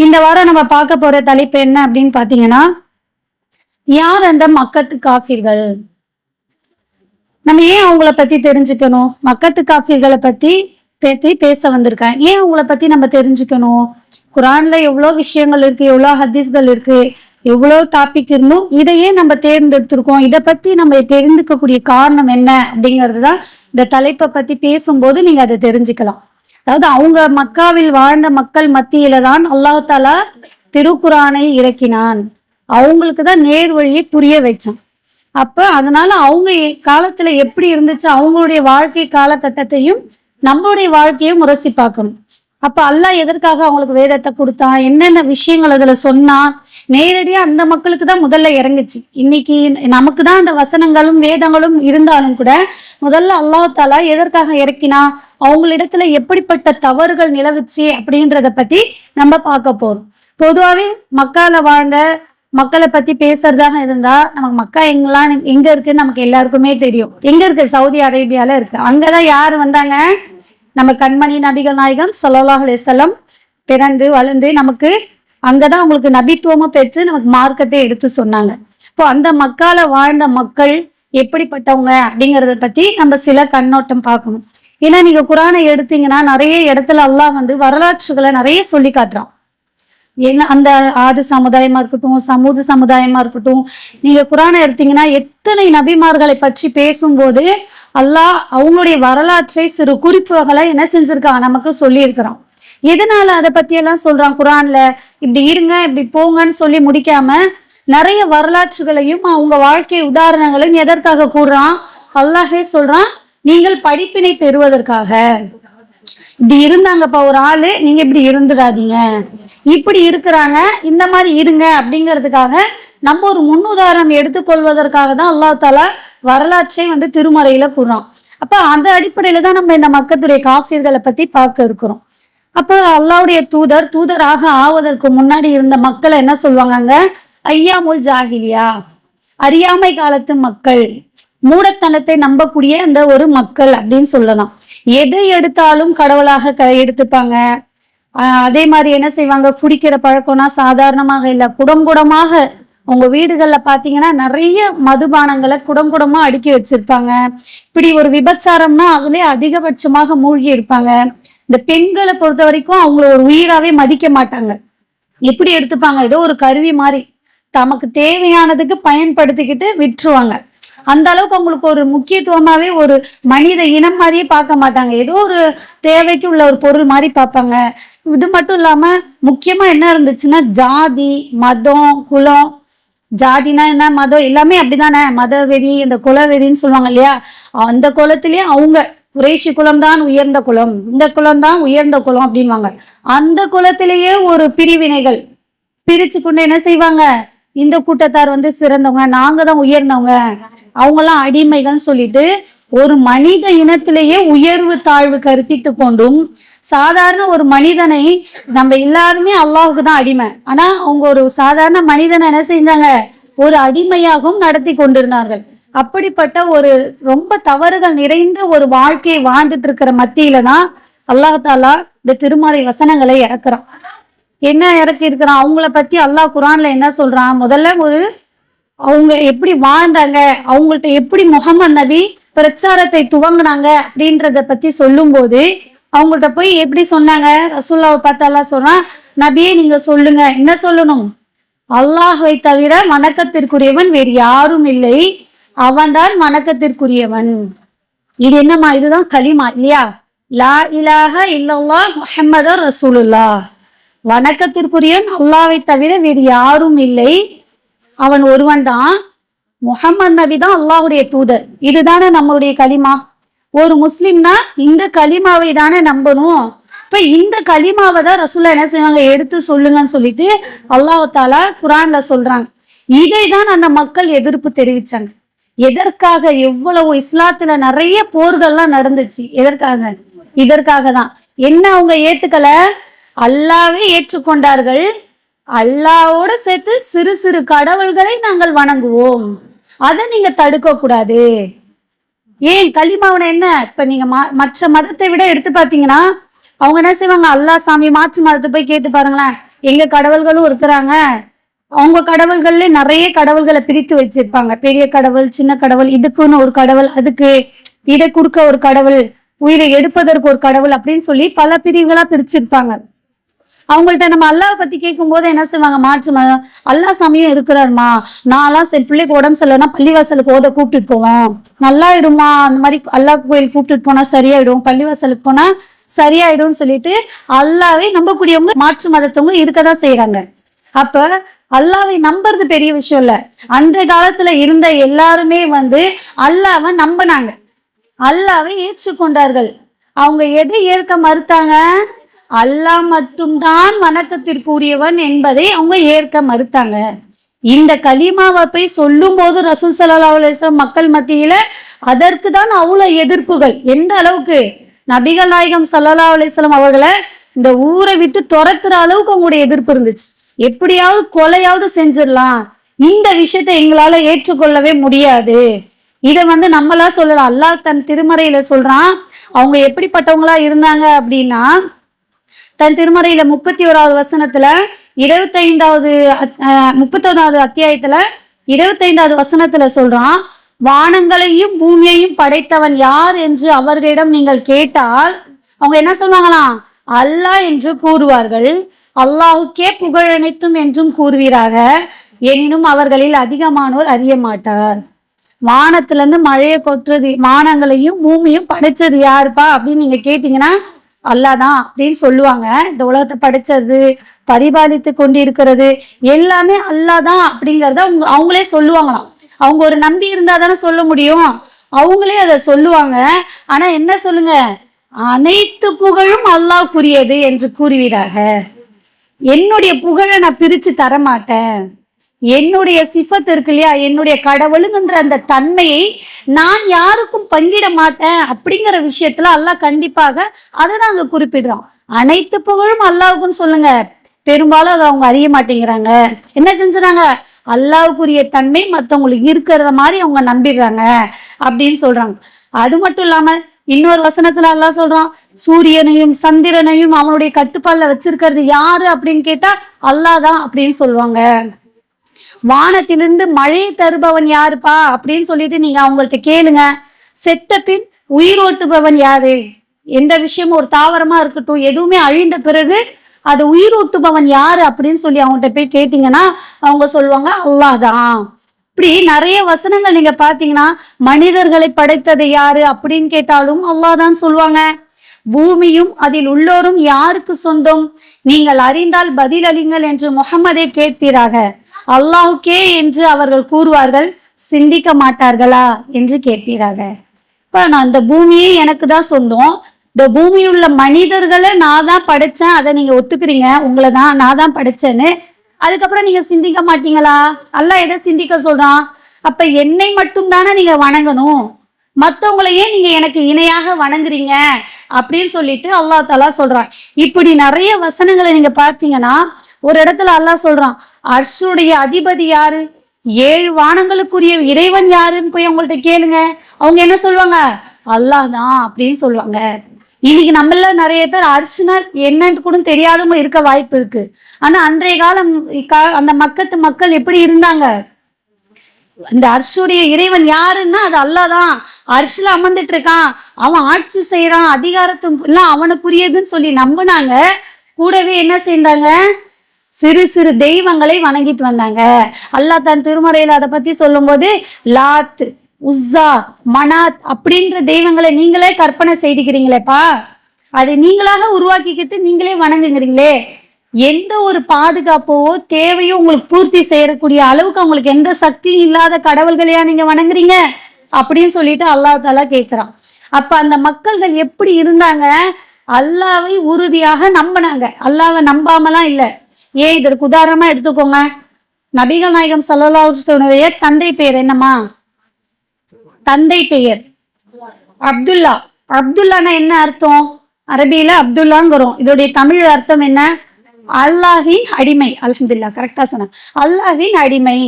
இந்த வாரம் நம்ம பார்க்க போற தலைப்பு என்ன அப்படின்னு பாத்தீங்கன்னா, யார் அந்த மக்கத்து காஃபிர்கள்? நம்ம ஏன் அவங்கள பத்தி தெரிஞ்சுக்கணும்? மக்கத்து காஃபிர்களை பத்தி பேச வந்திருக்கேன். ஏன் அவங்கள பத்தி நம்ம தெரிஞ்சுக்கணும்? குரான்ல எவ்வளவு விஷயங்கள் இருக்கு, எவ்வளவு ஹதீஸ்கள் இருக்கு, எவ்வளவு டாபிக் இருந்தும் இதையே நம்ம தேர்ந்தெடுத்திருக்கோம். இதை பத்தி நம்ம தெரிந்துக்கக்கூடிய காரணம் என்ன அப்படிங்கிறதுதான் இந்த தலைப்பை பத்தி பேசும்போது நீங்க அதை தெரிஞ்சுக்கலாம். அதாவது அவங்க மக்காவில் வாழ்ந்த மக்கள் மத்தியில தான் அல்லாஹ் தாலா திருக்குரானை இறக்கினான். அவங்களுக்கு தான் நேர் வழியை புரிய வச்சான். அப்ப அதனால அவங்க காலத்துல எப்படி இருந்துச்சு, அவங்களுடைய வாழ்க்கை காலகட்டத்தையும் நம்மளுடைய வாழ்க்கையும் முரசி பார்க்கணும். அப்ப அல்லாஹ் எதற்காக அவங்களுக்கு வேதத்தை கொடுத்தான், என்னென்ன விஷயங்கள் அதுல சொன்னா, நேரடியா அந்த மக்களுக்கு தான் முதல்ல இறங்குச்சு. இன்னைக்கு நமக்கு தான் அந்த வசனங்களும் வேதங்களும் இருந்தாலும் கூட முதல்ல அல்லாஹ் தாலா எதற்காக இறக்கினா, அவங்களிடத்துல எப்படிப்பட்ட தவறுகள் நிலவுச்சு அப்படின்றத பத்தி நம்ம பார்க்க போறோம். பொதுவாவே மக்கால வாழ்ந்த மக்களை பத்தி பேசுறதாக இருந்தா, நமக்கு மக்கா எங்க இருக்குன்னு நமக்கு எல்லாருக்குமே தெரியும். எங்க இருக்கு? சவுதி அரேபியால இருக்கு. அங்கதான் யாரு வந்தாங்க? நம்ம கண்மணி நபிகள் நாயகம் ஸல்லல்லாஹு அலைஹி வஸல்லம் பிறந்து வளர்ந்து நமக்கு அங்கதான் அவங்களுக்கு நபித்துவமும் பெற்று நமக்கு மார்க்கத்தை எடுத்து சொன்னாங்க. இப்போ அந்த மக்கால வாழ்ந்த மக்கள் எப்படிப்பட்டவங்க அப்படிங்கறத பத்தி நம்ம சில கண்ணோட்டம் பார்க்கணும். ஏன்னா நீங்க குரானை எடுத்தீங்கன்னா நிறைய இடத்துல அல்லாஹ் வரலாற்றுகளை நிறைய சொல்லி காட்டுறான். என்ன அந்த ஆது சமுதாயமா இருக்கட்டும், சமூக சமுதாயமா இருக்கட்டும், நீங்க குரானை எடுத்தீங்கன்னா எத்தனை நபிமார்களை பற்றி பேசும்போது அல்லாஹ் அவங்களுடைய வரலாற்றை சிறு குறிப்புகளை என்ன செஞ்சிருக்கான், நமக்கு சொல்லி இருக்கிறான். எதனால அதை பத்தி எல்லாம் சொல்றான் குரான்ல? இப்படி இருங்க, இப்படி போங்கன்னு சொல்லி முடிக்காம நிறைய வரலாற்றுகளையும் அவங்க வாழ்க்கை உதாரணங்களையும் எதற்காக கூடுறான்? அல்லாஹே சொல்றான், நீங்கள் படிப்பினை பெறுவதற்காக. இப்படி இருந்தாங்கப்பா ஒரு ஆளு, நீங்க இப்படி இருந்துடாதீங்க, இப்படி இருக்கிறாங்க, இந்த மாதிரி இருங்க அப்படிங்கிறதுக்காக நம்ம ஒரு முன்னுதாரணம் எடுத்துக்கொள்வதற்காக தான் அல்லாஹ் தாலா வரலாற்றை திருமறையில கூறான். அப்ப அந்த அடிப்படையில தான் நம்ம இந்த மக்களுடைய காஃபிர்களை பத்தி பார்க்க இருக்கிறோம். அப்ப அல்லாஹ்வுடைய தூதராக ஆவதற்கு முன்னாடி இருந்த மக்களை என்ன சொல்லுவாங்க? ஐயாமுல் ஜாஹிலியா, அறியாமை காலத்து மக்கள், மூடத்தனத்தை நம்பக்கூடிய அந்த ஒரு மக்கள் அப்படின்னு சொல்லலாம். எதை எடுத்தாலும் கடவுளாக எடுத்துப்பாங்க. அதே மாதிரி என்ன செய்வாங்க? குடிக்கிற பழக்கம்னா சாதாரணமாக இல்லை, குடமாக உங்க வீடுகள்ல பாத்தீங்கன்னா நிறைய மதுபானங்களை குடமா அடுக்கி வச்சிருப்பாங்க. இப்படி ஒரு விபச்சாரம்னா அதுலயே அதிகபட்சமாக மூழ்கி இருப்பாங்க. இந்த பெண்களை பொறுத்த வரைக்கும் அவங்கள ஒரு உயிராவே மதிக்க மாட்டாங்க. எப்படி எடுத்துப்பாங்க? ஏதோ ஒரு கருவி மாதிரி தமக்கு தேவையானதுக்கு பயன்படுத்திக்கிட்டு விட்டுருவாங்க. அந்த அளவுக்கு அவங்களுக்கு ஒரு முக்கியத்துவமாவே ஒரு மனித இனம் மாதிரியே பார்க்க மாட்டாங்க. ஏதோ ஒரு தேவைக்கு உள்ள ஒரு பொருள் மாதிரி பார்ப்பாங்க. இது மட்டும் இல்லாம முக்கியமா என்ன இருந்துச்சுன்னா, ஜாதி, மதம், குலம். ஜாதினா என்ன, மதம் எல்லாமே அப்படிதானே. மத வெறி, இந்த குல வெறின்னு சொல்லுவாங்க இல்லையா, அந்த குலத்திலேயே அவங்க குறைஷி குலம் தான் உயர்ந்த குலம், இந்த குலம் தான் உயர்ந்த குலம் அப்படின்வாங்க. அந்த குலத்திலேயே ஒரு பிரிவினைகள் பிரிச்சு கொண்டு என்ன செய்வாங்க, இந்த கூட்டத்தார் சிறந்தவங்க, நாங்க தான் உயர்ந்தவங்க, அவங்கெல்லாம் அடிமைகள்னு சொல்லிட்டு ஒரு மனித இனத்திலேயே உயர்வு தாழ்வு கற்பித்து கொண்டும், சாதாரண ஒரு மனிதனை நம்ம எல்லாருமே அல்லாஹுக்கு தான் அடிமை, ஆனா அவங்க ஒரு சாதாரண மனிதனை என்ன செஞ்சாங்க, ஒரு அடிமையாகவும் நடத்தி கொண்டிருந்தார்கள். அப்படிப்பட்ட ஒரு ரொம்ப தவறுகள் நிறைந்த ஒரு வாழ்க்கையை வாழ்ந்துட்டு இருக்கிற மத்தியில தான் அல்லாஹ் தாலா இந்த திருமறை வசனங்களை இறக்குறான். என்ன இறக்கி இருக்கிறான்? அவங்கள பத்தி அல்லாஹ் குரான்ல என்ன சொல்றான்? முதல்ல அவங்க எப்படி வாழ்ந்தாங்க, அவங்கள்ட்ட எப்படி முகமது நபி பிரச்சாரத்தை துவங்கினாங்க அப்படின்றத பத்தி சொல்லும் போது அவங்கள்ட்ட போய் எப்படி சொன்னாங்க? ரசூலுல்லாஹ் பார்த்து அல்லாஹ் சொல்றான், நபியே நீங்க சொல்லுங்க. என்ன சொல்லணும்? அல்லாஹ்வை தவிர வணக்கத்திற்குரியவன் வேறு யாரும் இல்லை, அவன்தான் வணக்கத்திற்குரியவன். இது என்னமா? இதுதான் கலிமா இல்லையா? லா இலாஹ இல்லல்லாஹ் முஹம்மதுர் ரசூலுல்லாஹ். வணக்கத்திற்குரியவன் அல்லாஹ்வை தவிர வேறு யாரும் இல்லை, அவன் ஒருவன் தான், முஹம்மது நபி தான் அல்லாஹ்வுடைய தூதர். இதுதானே நம்மளுடைய கலிமா. ஒரு முஸ்லிம்னா இந்த கலிமாவை தானே நம்பணும். இப்ப இந்த கலிமாவை தான் ரசூலுல்லாஹ் என்ன செய்வாங்க? எடுத்து சொல்லுங்கன்னு சொல்லிட்டு அல்லாஹ் தாலா குரான்ல சொல்றாங்க. இதை தான் அந்த மக்கள் எதிர்ப்பு தெரிவிச்சாங்க. எதற்காக? எவ்வளவு இஸ்லாத்துல நிறைய போர்கள்லாம் நடந்துச்சு. எதற்காக? இதற்காக தான். என்ன அவங்க ஏத்துக்கல? அல்லாவே ஏற்றுக்கொண்டார்கள். அல்லாவோட சேர்த்து சிறு சிறு கடவுள்களை நாங்கள் வணங்குவோம், அதை நீங்க தடுக்க கூடாது. ஏன்? கலிமாவன என்ன? இப்ப நீங்க மற்ற மதத்தை விட எடுத்து பாத்தீங்கன்னா அவங்க என்ன செய்வாங்க, அல்லாஹ் சாமி மாற்று மதத்தை போய் கேட்டு பாருங்களேன், எங்க கடவுள்களும் இருக்கிறாங்க, அவங்க கடவுள்கள்ல நிறைய கடவுள்களை பிரித்து வச்சிருப்பாங்க. பெரிய கடவுள், சின்ன கடவுள், இதுக்குன்னு ஒரு கடவுள், அதுக்கு இதை கொடுக்க ஒரு கடவுள், உயிரை எடுப்பதற்கு ஒரு கடவுள் அப்படின்னு சொல்லி பல பிரிவுகளா பிரிச்சிருப்பாங்க. அவங்கள்ட்ட நம்ம அல்லாஹ் பத்தி கேட்கும் போது என்ன செய்வாங்க, மாற்று மதம் அல்லாஹ் சாமியும் இருக்கிறாருமா, நான்லாம் சரி பிள்ளைக்கு உடம்பு சரியில்லைன்னா பள்ளிவாசலுக்கு ஓத கூப்பிட்டுட்டு போவேன், நல்லா இடுமா, அந்த மாதிரி அல்லாஹ் கோயில் கூப்பிட்டுட்டு போனா சரியாயிடும், பள்ளிவாசலுக்கு போனா சரியாயிடும் சொல்லிட்டு அல்லாவே நம்பக்கூடியவங்க மாற்று மதத்தவங்க இருக்கதான் செய்யறாங்க. அப்ப அல்லாவை நம்புறது பெரிய விஷயம் இல்ல. அந்த காலத்துல இருந்த எல்லாருமே அல்லாவை நம்பினாங்க, அல்லாவை ஏற்றுக்கொண்டார்கள். அவங்க எதை ஏற்க மறுத்தாங்க, அல்லாஹ் மட்டும்தான் வணக்கத்திற்குரியவன் என்பதை அவங்க ஏற்க மறுத்தாங்க. இந்த கலிமாவை போய் சொல்லும் போது ரசூல் ஸல்லல்லாஹு அலைஹி வஸல்லம் மக்கள் மத்தியில அதற்கு தான் அவ்வளவு எதிர்ப்புகள். எந்த அளவுக்கு, நபிகள் நாயகம் ஸல்லல்லாஹு அலைஹி வஸல்லம் அவர்களை இந்த ஊரை விட்டு துரத்துற அளவுக்கு அவங்களுடைய எதிர்ப்பு இருந்துச்சு. எப்படியாவது கொலையாவது செஞ்சிடலாம், இந்த விஷயத்தை எங்களால ஏற்றுக்கொள்ளவே முடியாது. இதை நம்மளா சொல்லலாம், அல்லாஹ் தன் திருமறையில சொல்றான். அவங்க எப்படிப்பட்டவங்களா இருந்தாங்க அப்படின்னா, தன் திருமறையில 31வது வசனத்துல 30வது அத்தியாயத்துல 25வது வசனத்துல சொல்றான், வானங்களையும் பூமியையும் படைத்தவன் யார் என்று அவர்களிடம் நீங்கள் கேட்டால் அவங்க என்ன சொல்லுவாங்களாம், அல்லாஹ் என்று கூறுவார்கள். அல்லாஹுக்கே புகழ் அனைத்தும் என்றும் கூறுவீராக, எனினும் அவர்களில் அதிகமானோர் அறிய மாட்டார். வானத்துல இருந்து மழையை கொட்டுறது, வானங்களையும் பூமியும் படைச்சது யாருப்பா அப்படின்னு நீங்க கேட்டீங்கன்னா அல்லாஹ் தான் அப்படின்னு சொல்லுவாங்க. இந்த உலகத்தை படைச்சது, பரிபாலித்து கொண்டு இருக்கிறது எல்லாமே அல்லாஹ் தான் அப்படிங்கறத அவங்களே சொல்லுவாங்களாம். அவங்க ஒரு நம்பி இருந்தா தானே சொல்ல முடியும், அவங்களே அதை சொல்லுவாங்க. ஆனா என்ன சொல்லுங்க, அனைத்து புகழும் அல்லாஹ்க்குரியது என்று கூறுவீராக, என்னுடைய புகழை நான் பிரிச்சு தரமாட்டேன், என்னுடைய சிஃபத் இருக்கு இல்லையா, என்னுடைய கடவுளுங்கிற அந்த தன்மையை நான் யாருக்கும் பங்கிட மாட்டேன் அப்படிங்கிற விஷயத்துல அல்லாஹ் கண்டிப்பாக அதை நாங்க குறிப்பிடுறோம். அனைத்து புகழும் அல்லாஹ்வுக்குன்னு சொல்லுங்க, பெரும்பாலும் அதை அவங்க அறிய மாட்டேங்கிறாங்க. என்ன செஞ்சுறாங்க, அல்லாஹ்வுக்குரிய தன்மை மற்றவங்களுக்கு இருக்கிறத மாதிரி அவங்க நம்பிடுறாங்க அப்படின்னு சொல்றாங்க. அது மட்டும் இல்லாம இன்னொரு வசனத்துல அல்லாஹ் சொல்றான், சூரியனையும் சந்திரனையும் அவனுடைய கட்டுப்பாடுல வச்சிருக்கிறது யாரு அப்படின்னு கேட்டா அல்லாஹ் தான் அப்படின்னு சொல்லுவாங்க. வானத்திலிருந்து மழையை தருபவன் யாருப்பா அப்படின்னு சொல்லிட்டு நீங்க அவங்கள்ட்ட கேளுங்க. செத்த பின் உயிரோட்டுபவன் யாரு, எந்த விஷயமும் ஒரு தாவரமா இருக்கட்டும் எதுவுமே அழிந்த பிறகு அதை உயிரோட்டுபவன் யாரு அப்படின்னு சொல்லி அவங்கள்ட்ட போய் கேட்டீங்கன்னா அவங்க சொல்லுவாங்க அல்லாஹ் தான். இப்படி நிறைய வசனங்கள் நீங்க பாத்தீங்கன்னா, மனிதர்களை படைத்தது யாரு அப்படின்னு கேட்டாலும் அல்லாஹ் தான் சொல்லுவாங்க. பூமியும் அதில் உள்ளோரும் யாருக்கு சொந்தம், நீங்கள் அறிந்தால் பதில் அளிங்கள் என்று முஹம்மதே கேட்பீராக, அல்லாஹுக்கே என்று அவர்கள் கூறுவார்கள், சிந்திக்க மாட்டார்களா என்று கேட்பீராக. இப்ப நான் இந்த பூமியே எனக்கு தான் சொந்தம், இந்த பூமியுள்ள மனிதர்களை நான் தான் படைச்சேன், அதை நீங்க ஒத்துக்கிறீங்க, உங்களை தான் நான் தான் படைச்சேன்னு, அதுக்கப்புறம் நீங்க சிந்திக்க மாட்டீங்களா? அல்லாஹ் எதை சிந்திக்க சொல்றான், அப்ப என்னை மட்டும் தானே நீங்க வணங்கணும், மற்றவங்களையே நீங்க எனக்கு இணையாக வணங்குறீங்க அப்படின்னு சொல்லிட்டு அல்லாஹ் தஆலா சொல்றான். இப்படி நிறைய வசனங்களை நீங்க பார்த்தீங்கன்னா ஒரு இடத்துல அல்லாஹ் சொல்றான், அர்ஷுடைய அதிபதி யாரு, 7 வானங்களுக்குரிய இறைவன் யாருன்னு போய் அவங்கள்ட்ட கேளுங்க, அவங்க என்ன சொல்லுவாங்க, அல்லாஹ் தான் அப்படின்னு சொல்லுவாங்க. இன்னைக்கு நம்மள நிறைய பேர் அர்ஷுனா என்னன்னு கூட தெரியாதவங்க இருக்க வாய்ப்பு இருக்கு. ஆனா அன்றைய காலம் அந்த மக்கள் எப்படி இருந்தாங்க, இந்த அர்ஷுடைய இறைவன் யாருன்னா அது அல்லாஹ் தான், அர்ஷுல அமர்ந்துட்டு இருக்கான், அவன் ஆட்சி செய்யறான், அதிகாரத்தும் எல்லாம் அவனுக்குரியதுன்னு சொல்லி நம்பினாங்க. கூடவே என்ன செய்தாங்க, சிறு சிறு தெய்வங்களை வணங்கிட்டு வந்தாங்க. அல்லாஹ் தன் திருமறையில அதை பத்தி சொல்லும் போது, லாத், உஸ்ஸா, மனாத் அப்படின்ற தெய்வங்களை நீங்களே கற்பனை செய்துக்கிறீங்களேப்பா, அதை நீங்களாக உருவாக்கிக்கிட்டு நீங்களே வணங்குங்கிறீங்களே, எந்த ஒரு பாதுகாப்போ தேவையோ உங்களுக்கு பூர்த்தி செய்யக்கூடிய அளவுக்கு அவங்களுக்கு எந்த சக்தியும் இல்லாத கடவுள்களையா நீங்க வணங்குறீங்க அப்படின்னு சொல்லிட்டு அல்லாஹ் தஆலா கேட்கிறான். அப்ப அந்த மக்கள்கள் எப்படி இருந்தாங்க, அல்லாவை உறுதியாக நம்பினாங்க, அல்லாவை நம்பாமலாம் இல்லை. ஏன் இதற்கு உதாரணமா எடுத்துக்கோங்க, நபிகள் நாயகம் ஸல்லல்லாஹு அலைஹி வஸல்லம் தந்தை பெயர் என்னமா, தந்தை பெயர் அப்துல்லா. அப்துல்லானா என்ன அர்த்தம், அரபியில அப்துல்லாங்கிறோம், இதோடைய தமிழ் அர்த்தம் என்ன, அல்லாஹ்வின் அடிமை. அல்ஹம்துலில்லாஹ், கரெக்டா சொன்ன, அல்லாஹ்வின் அடிமை.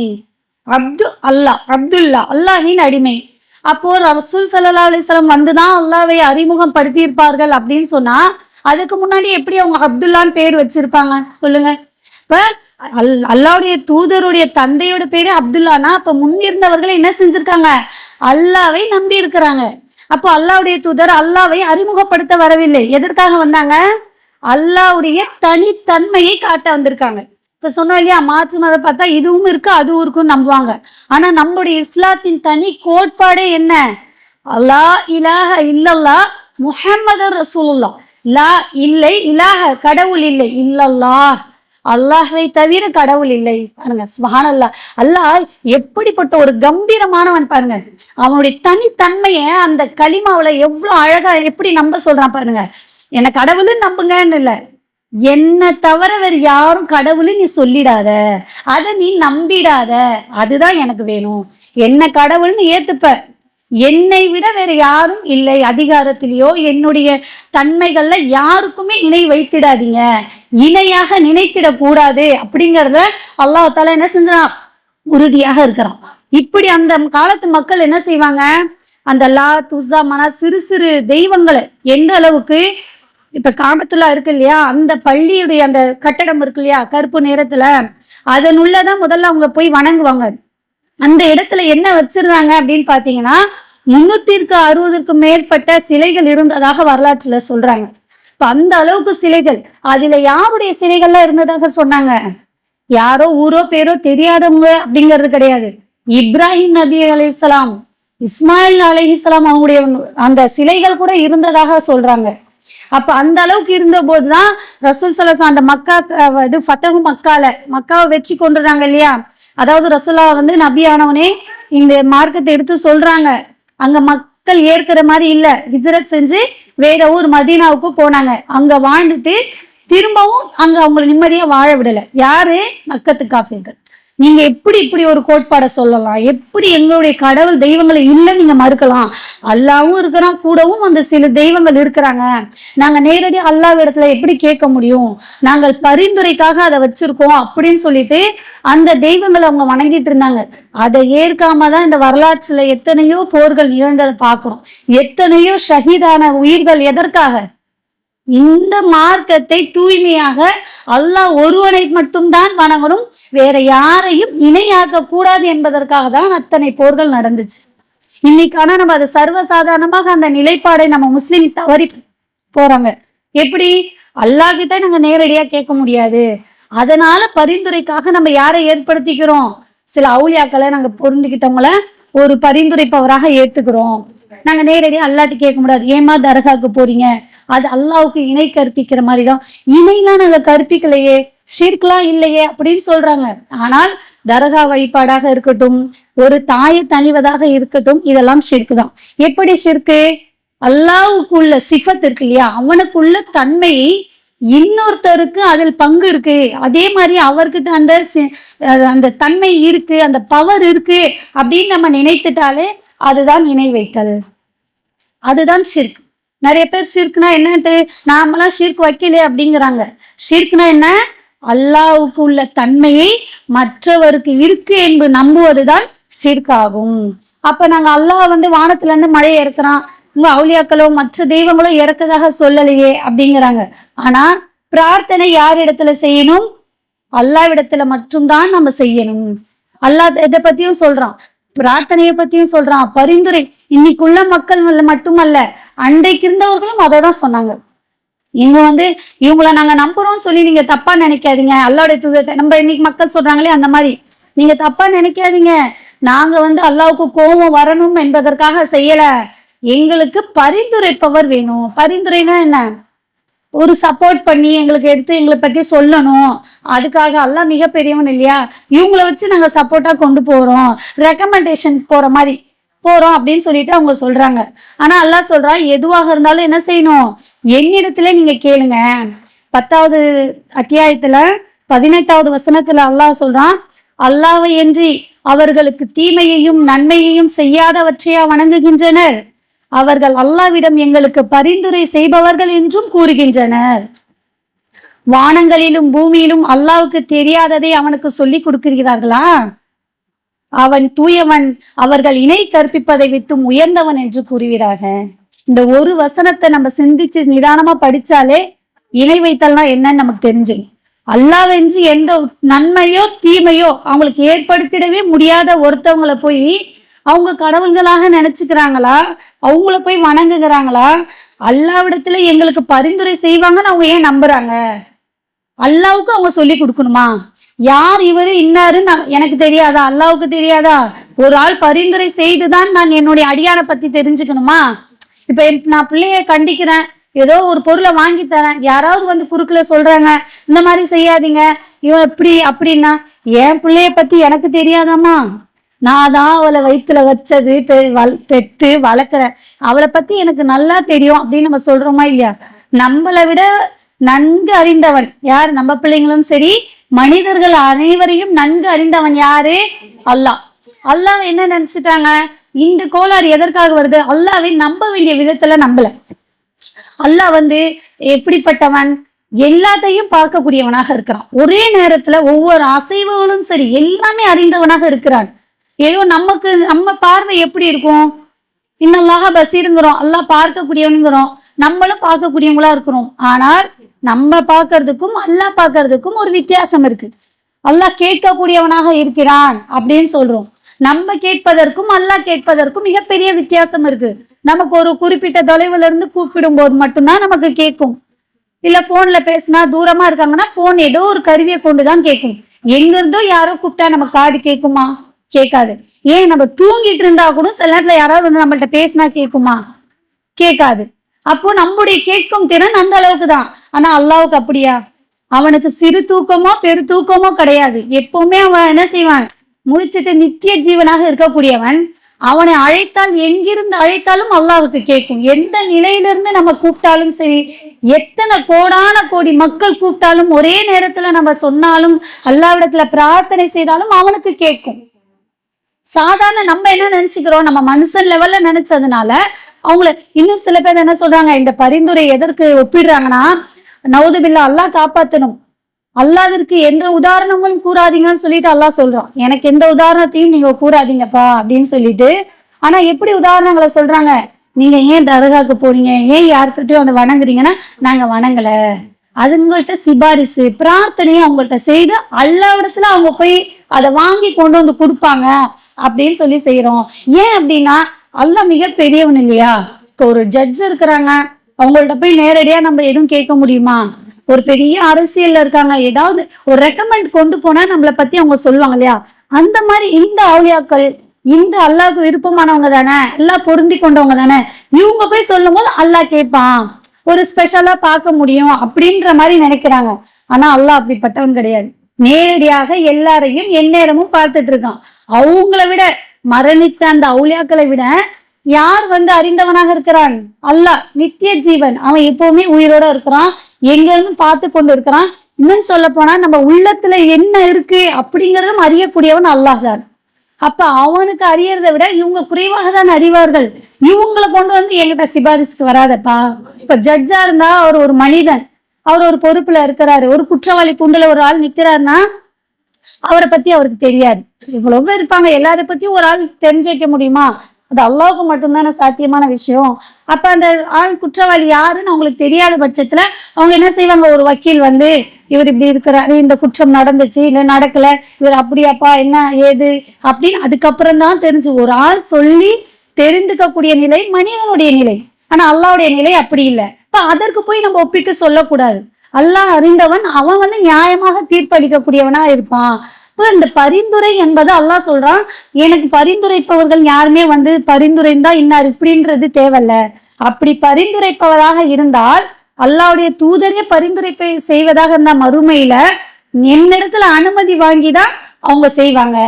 அப்துல்லா அல்லாஹ்வின் அடிமை. அப்போ ரசூல் ஸல்லல்லாஹு அலைஹி வஸல்லம் வந்துதான் அல்லாஹ்வை அறிமுகம் படுத்தி இருப்பார்கள் அப்படின்னு சொன்னா அதுக்கு முன்னாடி எப்படி அவங்க அப்துல்லான்னு பேர் வச்சிருப்பாங்க சொல்லுங்க? இப்ப அல்லாவுடைய தூதருடைய தந்தையோட பேரு அப்துல்லானா, அப்ப முன்னிருந்தவர்கள் என்ன செஞ்சிருக்காங்க? அல்லாவை நம்பி இருக்கிறாங்க. அப்போ அல்லாவுடைய தூதர் அல்லாவை அறிமுகப்படுத்த வரவில்லை. எதற்காக வந்தாங்க? அல்லாவுடைய தனித்தன்மையை காட்ட வந்திருக்காங்க. இப்ப சொன்னோம் இல்லையா, மாற்று மதம் பார்த்தா இதுவும் இருக்கு அதுவும் இருக்குன்னு நம்புவாங்க. ஆனா நம்முடைய இஸ்லாத்தின் தனி கோட்பாடே என்ன? அல்லா இலாஹ இல்லல்லா முஹம்மது ரசூலுல்லாஹ். லா இல்லை, இலாஹ கடவுள் இல்லை, இல்லல்லா அல்லாஹ்வை தவிர கடவுள் இல்லை. பாருங்க சுப்ஹானல்லாஹ். அல்லாஹ் எப்படிப்பட்ட ஒரு கம்பீரமானவன் பாருங்க. அவனுடைய தனித்தன்மைய அந்த கலிமாவுல எவ்வளவு அழகா எப்படி நம்ப சொல்றான் பாருங்க. என்ன கடவுள்னு நம்புங்கன்னு இல்ல, என்ன தவிர வேறு யாரும் கடவுள் நீ சொல்லிடாத, அத நீ நம்பிடாத, அதுதான் எனக்கு வேணும். என்ன கடவுள்னு ஏத்துப்ப, என்னை விட வேற யாரும் இல்லை அதிகாரத்திலேயோ என்னுடைய தன்மைகள்ல யாருக்குமே இணை வைத்திடாதீங்க, இணையாக நினைத்திடக் கூடாது அப்படிங்கிறத அல்லாஹ் தஆலா என்ன செஞ்சான்? உறுதியாக இருக்கிறான். இப்படி அந்த காலத்து மக்கள் என்ன செய்வாங்க? அந்த லா துஸா மனா சிறு சிறு தெய்வங்களை எந்த அளவுக்கு, இப்ப காபத்துல்லா இருக்கு இல்லையா, அந்த பள்ளியுடைய அந்த கட்டடம் இருக்கு இல்லையா கருப்பு நேரத்துல, அதனுள்ளதான் முதல்ல அவங்க போய் வணங்குவாங்க. அந்த இடத்துல என்ன வச்சிருந்தாங்க அப்படின்னு பாத்தீங்கன்னா 360க்கும் மேற்பட்ட சிலைகள் இருந்ததாக வரலாற்றுல சொல்றாங்க. இப்ப அந்த அளவுக்கு சிலைகள், அதுல யாருடைய சிலைகள்லாம் இருந்ததாக சொன்னாங்க? யாரோ ஊரோ பேரோ தெரியாதவங்க அப்படிங்கிறது கிடையாது. இப்ராஹிம் நபி அலைஹிஸ்ஸலாம், இஸ்மாயில் அலைஹிஸ்ஸலாம் அவங்களுடைய அந்த சிலைகள் கூட இருந்ததாக சொல்றாங்க. அப்ப அந்த அளவுக்கு இருந்த போதுதான் ரசூல் ஸல்லல்லாஹு அந்த மக்கா இது ஃபதஹு மக்காவை வெற்றி கொண்டுறாங்க இல்லையா. அதாவது ரசூலா நபி ஆனவனே இந்த மார்க்கத்தை எடுத்து சொல்றாங்க. அங்க மக்கள் ஏற்கிற மாதிரி இல்ல, ஹிஜ்ரத் செஞ்சு வேற ஊர் மதீனாவுக்கு போனாங்க. அங்க வாழ்ந்துட்டு திரும்பவும் அங்க அவங்களை நிம்மதியா வாழ விடல. யாரு? மக்கத்து காஃபிர்கள். நீங்க எப்படி இப்படி ஒரு கோட்பாடை சொல்லலாம்? எப்படி எங்களுடைய கடவுள் தெய்வங்களை இல்லைன்னு நீங்க மறுக்கலாம்? அல்லாவும் இருக்கிறான், கூடவும் அந்த சில தெய்வங்கள் இருக்கிறாங்க, நாங்க நேரடி அல்லாஹ் இடத்துல எப்படி கேட்க முடியும்? நாங்கள் பரிந்துரைக்காக அதை வச்சிருக்கோம் அப்படின்னு சொல்லிட்டு அந்த தெய்வங்களை அவங்க வணங்கிட்டு இருந்தாங்க. அதை ஏற்காம தான் இந்த வரலாற்றுல எத்தனையோ போர்கள் நிகழ்ந்ததை பார்க்கிறோம். எத்தனையோ ஷஹீதான உயிர்கள். எதற்காக? இந்த மார்க்கத்தை தூய்மையாக அல்லாஹ் ஒருவனை மட்டும்தான் வணங்கணும், வேற யாரையும் இணையாக்க கூடாது என்பதற்காக தான் அத்தனை போர்கள் நடந்துச்சு. இன்னைக்கான நம்ம அதை சர்வசாதாரணமாக அந்த நிலைப்பாடை நம்ம முஸ்லிம் தவறி போறாங்க. எப்படி? அல்லாஹ் கிட்ட நாங்க நேரடியா கேட்க முடியாது, அதனால பரிந்துரைக்காக நம்ம யாரை ஏற்படுத்திக்கிறோம்? சில அவுலியாக்களை நாங்க பொருந்துகிட்டவங்கள ஒரு பரிந்துரைப்பவராக ஏத்துக்கிறோம். நாங்க நேரடியா அல்லாஹ்ட்ட கேட்க முடியாது. ஏமா தர்காவுக்கு போறீங்க? அது அல்லாஹ்வுக்கு இணை கற்பிக்கிற மாதிரிதான். இணைலாம் நாங்க கற்பிக்கலையே, ஷிர்க்லாம் இல்லையே அப்படின்னு சொல்றாங்க. ஆனால் தர்கா வழிபாடாக இருக்கட்டும், ஒரு தாயை தணிவதாக இருக்கட்டும், இதெல்லாம் ஷிர்க் தான். எப்படி ஷிர்க்கு? அல்லாஹ்வுக்குள்ள சிஃபத் இருக்கு இல்லையா, அவனுக்குள்ள தன்மையை இன்னொருத்தருக்கு அதில் பங்கு இருக்கு, அதே மாதிரி அவர்கிட்ட அந்த தன்மை இருக்கு, அந்த பவர் இருக்கு அப்படின்னு நம்ம நினைத்துட்டாலே அதுதான் இணை வைத்தல், அதுதான் ஷிர்க். நிறைய பேர் ஷிர்க்னா என்னன்ட்டு நாமெல்லாம் ஷிர்க் வைக்கல அப்படிங்கிறாங்க. ஷிர்க்னா என்ன? அல்லாஹ்வுக்கு உள்ள தன்மையை மற்றவருக்கு இருக்கு என்று நம்புவதுதான் ஷிர்க் ஆகும். அப்ப நாங்க அல்லாஹ் வானத்துல இருந்து மழையை இறக்குறான், உங்க அவுலியாக்களோ மற்ற தெய்வங்களோ இறக்கதாக சொல்லலையே அப்படிங்கிறாங்க. ஆனா பிரார்த்தனை யார் இடத்துல செய்யணும்? அல்லாஹ்விடத்துல மட்டும்தான் நம்ம செய்யணும். அல்லாஹ் இதை பத்தியும் சொல்றான், பிரார்த்தனையை பத்தியும் சொல்றான், பரிந்துரை. இன்னைக்குள்ள மக்கள் மட்டுமல்ல, அன்றைக்கு இருந்தவர்களும் அதை தான் சொன்னாங்க. இங்க இவங்களை நாங்க நம்புறோம்னு சொல்லி நீங்க தப்பா நினைக்காதீங்க. அல்லாஹ்வுடைய தூதர் நம்ம இன்னைக்கு மக்கள் சொல்றாங்களே அந்த மாதிரி நீங்க தப்பா நினைக்காதீங்க. நாங்க அல்லாஹ்வுக்கு கோபம் வரணும் என்பதற்காக செய்யல, எங்களுக்கு பரிந்துரைப்பவர் வேணும். பரிந்துரைனா என்ன? ஒரு சப்போர்ட் பண்ணி எங்களுக்கு எடுத்து எங்களை பத்தி சொல்லணும். அதுக்காக அல்லாஹ் மிகப்பெரியவன் இல்லையா, இவங்களை வச்சு நாங்க சப்போர்ட்டா கொண்டு போறோம், ரெக்கமெண்டேஷன் போற மாதிரி போறோம் அப்படின்னு சொல்லிட்டு அவங்க சொல்றாங்க. ஆனா அல்லாஹ் சொல்றான், எதுவாக இருந்தாலும் என்ன செய்யணும்? என்னிடத்துல நீங்க கேளுங்க. 10வது அத்தியாயத்துல 18வது வசனத்துல அல்லாஹ் சொல்றான், அல்லாஹ்வை அன்றி அவர்களுக்கு தீமையையும் நன்மையையும் செய்யாதவற்றையா வணங்குகின்றனர்? அவர்கள் அல்லாஹ்விடம் எங்களுக்கு பரிந்துரை செய்பவர்கள் என்றும் கூறுகின்றனர். வானங்களிலும் பூமியிலும் அல்லாஹ்வுக்கு தெரியாததை அவனுக்கு சொல்லி கொடுக்கிறார்களா? அவன் தூயவன், அவர்கள் இணை கற்பிப்பதை விட்டும் உயர்ந்தவன் என்று கூறுகிறார்கள். இந்த ஒரு வசனத்தை நம்ம சிந்திச்சு நிதானமா படிச்சாலே இணை வைத்தல்னா என்னன்னு நமக்கு தெரிஞ்சிடும். அல்லாஹ்வென்று எந்த நன்மையோ தீமையோ அவங்களுக்கு ஏற்படுத்திடவே முடியாத ஒருத்தவங்களை போய் அவங்க கடவுள்களாக நினைச்சுக்கிறாங்களா, அவங்கள போய் வணங்குகிறாங்களா, அல்லாவிடத்துல எங்களுக்கு பரிந்துரை செய்வாங்கன்னு அவங்க ஏன் நம்புறாங்க? அல்லாவுக்கு அவங்க சொல்லி கொடுக்கணுமா? யார் இவரு இன்னாரு எனக்கு தெரியாதா? அல்லாவுக்கு தெரியாதா? ஒரு ஆள் பரிந்துரை செய்துதான் நான் என்னுடைய அடியான பத்தி தெரிஞ்சுக்கணுமா? இப்ப நான் பிள்ளைய கண்டிக்கிறேன், ஏதோ ஒரு பொருளை வாங்கி தரேன், யாராவது வந்து குறுக்குல சொல்றாங்க இந்த மாதிரி செய்யாதீங்க, இவன் இப்படி அப்படின்னா, என் பிள்ளைய பத்தி எனக்கு தெரியாதாமா? நான் தான் அவளை வயிற்றுல வச்சது, பெற்று வளர்க்குறேன், அவளை பத்தி எனக்கு நல்லா தெரியும் அப்படின்னு நம்ம சொல்றோமா இல்லையா? நம்மளை விட நன்கு அறிந்தவன் யார்? நம்ம பிள்ளைங்களும் சரி, மனிதர்கள் அனைவரையும் நன்கு அறிந்தவன் யாரு? அல்லாஹ். அல்லாஹ் என்ன நினைச்சிட்டாங்க? இந்த கோளாறு எதற்காக வருது? அல்லாஹ்வை நம்ப வேண்டிய விதத்துல நம்பல. அல்லாஹ் எப்படிப்பட்டவன்? எல்லாத்தையும் பார்க்கக்கூடியவனாக இருக்கிறான். ஒரே நேரத்துல ஒவ்வொரு அசைவுகளும் சரி எல்லாமே அறிந்தவனாக இருக்கிறான். ஏதோ நம்ம பார்வை எப்படி இருக்கும்? இன்னல்லாஹ பசீருங்கிறோம், அல்லாஹ் பார்க்கக்கூடியவனுங்கிறோம், நம்மளும் பார்க்கக்கூடியவங்களா இருக்கிறோம். ஆனால் நம்ம பார்க்கறதுக்கும் அல்லாஹ் பார்க்கறதுக்கும் ஒரு வித்தியாசம் இருக்கு. அல்லாஹ் கேட்கக்கூடியவனாக இருக்கிறான் அப்படின்னு சொல்றோம். நம்ம கேட்பதற்கும் அல்லாஹ் கேட்பதற்கும் மிகப்பெரிய வித்தியாசம் இருக்கு. நமக்கு ஒரு குறிப்பிட்ட தொலைவுல இருந்து கூப்பிடும் போது மட்டும்தான் நமக்கு கேட்கும். இல்ல போன்ல பேசினா தூரமா இருக்காங்கன்னா போன் ஏதோ ஒரு கருவியை கொண்டுதான் கேட்கும். எங்க இருந்தோ யாரோ கூப்பிட்டா நம்ம காது கேட்குமா? கேட்காது. ஏன் நம்ம தூங்கிட்டு இருந்தா கூட சில நேரத்துல யாராவது நம்மள்ட்ட பேசினா கேட்குமா? கேட்காது. அப்போ நம்முடைய கேட்கும் திறன் அந்த அளவுக்கு தான். ஆனா அல்லாவுக்கு அப்படியா? அவனுக்கு சிறு தூக்கமோ பெரு தூக்கமோ கிடையாது. எப்பவுமே அவன் என்ன செய்வான்? முழிச்சிட்டு நித்திய ஜீவனாக இருக்கக்கூடியவன். அவனை அழைத்தால் எங்கிருந்து அழைத்தாலும் அல்லாவுக்கு கேட்கும். எந்த நிலையிலிருந்து நம்ம கூப்பிட்டாலும் சரி, எத்தனை கோடான கோடி மக்கள் கூப்பிட்டாலும் ஒரே நேரத்துல நம்ம சொன்னாலும் அல்லாவிடத்துல பிரார்த்தனை செய்தாலும் அவனுக்கு கேட்கும். சாதாரண நம்ம என்ன நினைச்சுக்கிறோம்? நம்ம மனுஷன் லெவல்ல நினைச்சதுனால அவங்கள இன்னும் சில பேர் என்ன சொல்றாங்க, இந்த பரிந்துரை எதற்கு ஒப்பிடுறாங்கன்னா, நவுதுபில்லா அல்லாஹ் காப்பாத்தணும், அல்லாஹ்விற்கு எந்த உதாரணங்களும் கூறாதீங்கன்னு சொல்லிட்டு அல்லாஹ் சொல்றான். எனக்கு எந்த உதாரணத்தையும் நீங்க கூறாதீங்கப்பா அப்படின்னு சொல்லிட்டு. ஆனா எப்படி உதாரணங்களை சொல்றாங்க? நீங்க ஏன் தர்காக்கு போறீங்க, ஏன் யாருக்கிட்டையும் அதை வணங்குறீங்கன்னா, நாங்க வணங்கல, அது உங்கள்கிட்ட சிபாரிசு பிரார்த்தனையும் அவங்கள்ட்ட செய்து அல்லாவிடத்துல அவங்க போய் அதை வாங்கி கொண்டு வந்து கொடுப்பாங்க அப்படின்னு சொல்லி செய்யறோம். ஏன் அப்படின்னா அல்லாஹ் மிக பெரியவன் இல்லையா? இப்போ ஒரு ஜட்ஜ் இருக்கிறாங்க, அவங்கள்ட்ட போய் நேரடியா நம்ம எதுவும் கேட்க முடியுமா? ஒரு பெரிய அரசியல்ல இருக்காங்க, ஏதாவது ஒரு ரெக்கமெண்ட் கொண்டு போனா நம்மளை பத்தி அவங்க சொல்லுவாங்க இல்லையா? அந்த மாதிரி இந்த அவுலியாக்கள் இந்த அல்லாஹ்வுக்கு விருப்பமானவங்க தானே, எல்லாம் பொருந்தி கொண்டவங்க தானே, இவங்க போய் சொல்லும் போது அல்லாஹ் கேட்பான், ஒரு ஸ்பெஷலா பார்க்க முடியும் அப்படின்ற மாதிரி நினைக்கிறாங்க. ஆனா அல்லாஹ் அப்படிப்பட்டவன் கிடையாது. நேரடியாக எல்லாரையும் எந்நேரமும் பார்த்துட்டு இருக்கான். அவங்கள விட மரணித்த அந்த அவுலியாக்களை விட யார் அறிந்தவனாக இருக்கிறான்? அல்லாஹ் நித்திய ஜீவன். அவன் எப்பவுமே உயிரோட இருக்கிறான், எங்க இருந்து பார்த்து கொண்டு இருக்கிறான். இன்னும் சொல்ல போனா நம்ம உள்ளத்துல என்ன இருக்கு அப்படிங்கறதும் அறியக்கூடியவன் அல்லாஹ் தான். அப்ப அவனுக்கு அறியறதை விட இவங்க குறைவாக தான் அறிவார்கள். இவங்களை கொண்டு என்கிட்ட சிபாரிசுக்கு வராதப்பா. இப்ப ஜட்ஜா இருந்தா அவர் ஒரு மனிதன், அவர் ஒரு பொறுப்புல இருக்கிறாரு, ஒரு குற்றவாளி கூண்டுல ஒரு ஆள் நிக்கிறாருன்னா அவரை பத்தி அவருக்கு தெரியாது. இவ்வளவு பேர் இருப்பாங்க, எல்லாரை பத்தியும் ஒரு ஆள் தெரிஞ்சு வைக்க முடியுமா? அது அல்லாஹ்வுக்கு மட்டும்தானே சாத்தியமான விஷயம். அப்ப அந்த ஆள் குற்றவாளி யாருன்னு அவங்களுக்கு தெரியாத பட்சத்துல அவங்க என்ன செய்வாங்க? ஒரு வக்கீல் இவர் இப்படி இருக்கிறாரு, இந்த குற்றம் நடந்துச்சு இல்ல நடக்கல, இவர் அப்படியாப்பா என்ன ஏது அப்படின்னு அதுக்கப்புறம் தான் தெரிஞ்சு. ஒரு ஆள் சொல்லி தெரிந்துக்கக்கூடிய நிலை மனிதனுடைய நிலை. ஆனா அல்லாஹ்வுடைய நிலை அப்படி இல்லை. இப்ப அதற்கு போய் நம்ம ஒப்பிட்டு சொல்லக்கூடாது. அல்லாஹ் அறிந்தவன், அவன் நியாயமாக தீர்ப்பளிக்கக்கூடியவனா இருப்பான். இந்த பரிந்துரை என்பது அல்லாஹ் சொல்றான், எனக்கு பரிந்துரைப்பவர்கள் யாருமே பரிந்துரைந்தா இன்னார் இப்படின்றது தேவையில்ல. அப்படி பரிந்துரைப்பவராக இருந்தால் அல்லாஹ்வுடைய தூதரே பரிந்துரை செய்வதாக இருந்தா மறுமையில என்னிடத்துல அனுமதி வாங்கிதான் அவங்க செய்வாங்க.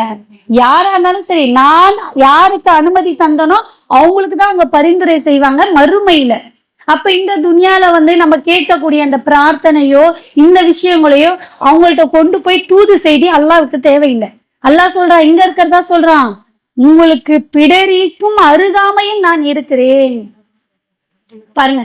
யாரா இருந்தாலும் சரி, நான் யாருக்கு அனுமதி தந்தனோ அவங்களுக்கு தான் அவங்க பரிந்துரை செய்வாங்க மறுமையில. அப்ப இந்த துனியால நம்ம கேட்கக்கூடிய அந்த பிரார்த்தனையோ இந்த விஷயங்களையோ அவங்கள்ட்ட கொண்டு போய் தூது செய்தி அல்லாஹ்வுக்கு தேவையில்லை. அல்லாஹ் சொல்றான், இங்க இருக்கிறதா சொல்றான், உங்களுக்கு பிடரிக்கும் அருகாமையும் நான் இருக்கிறேன். பாருங்க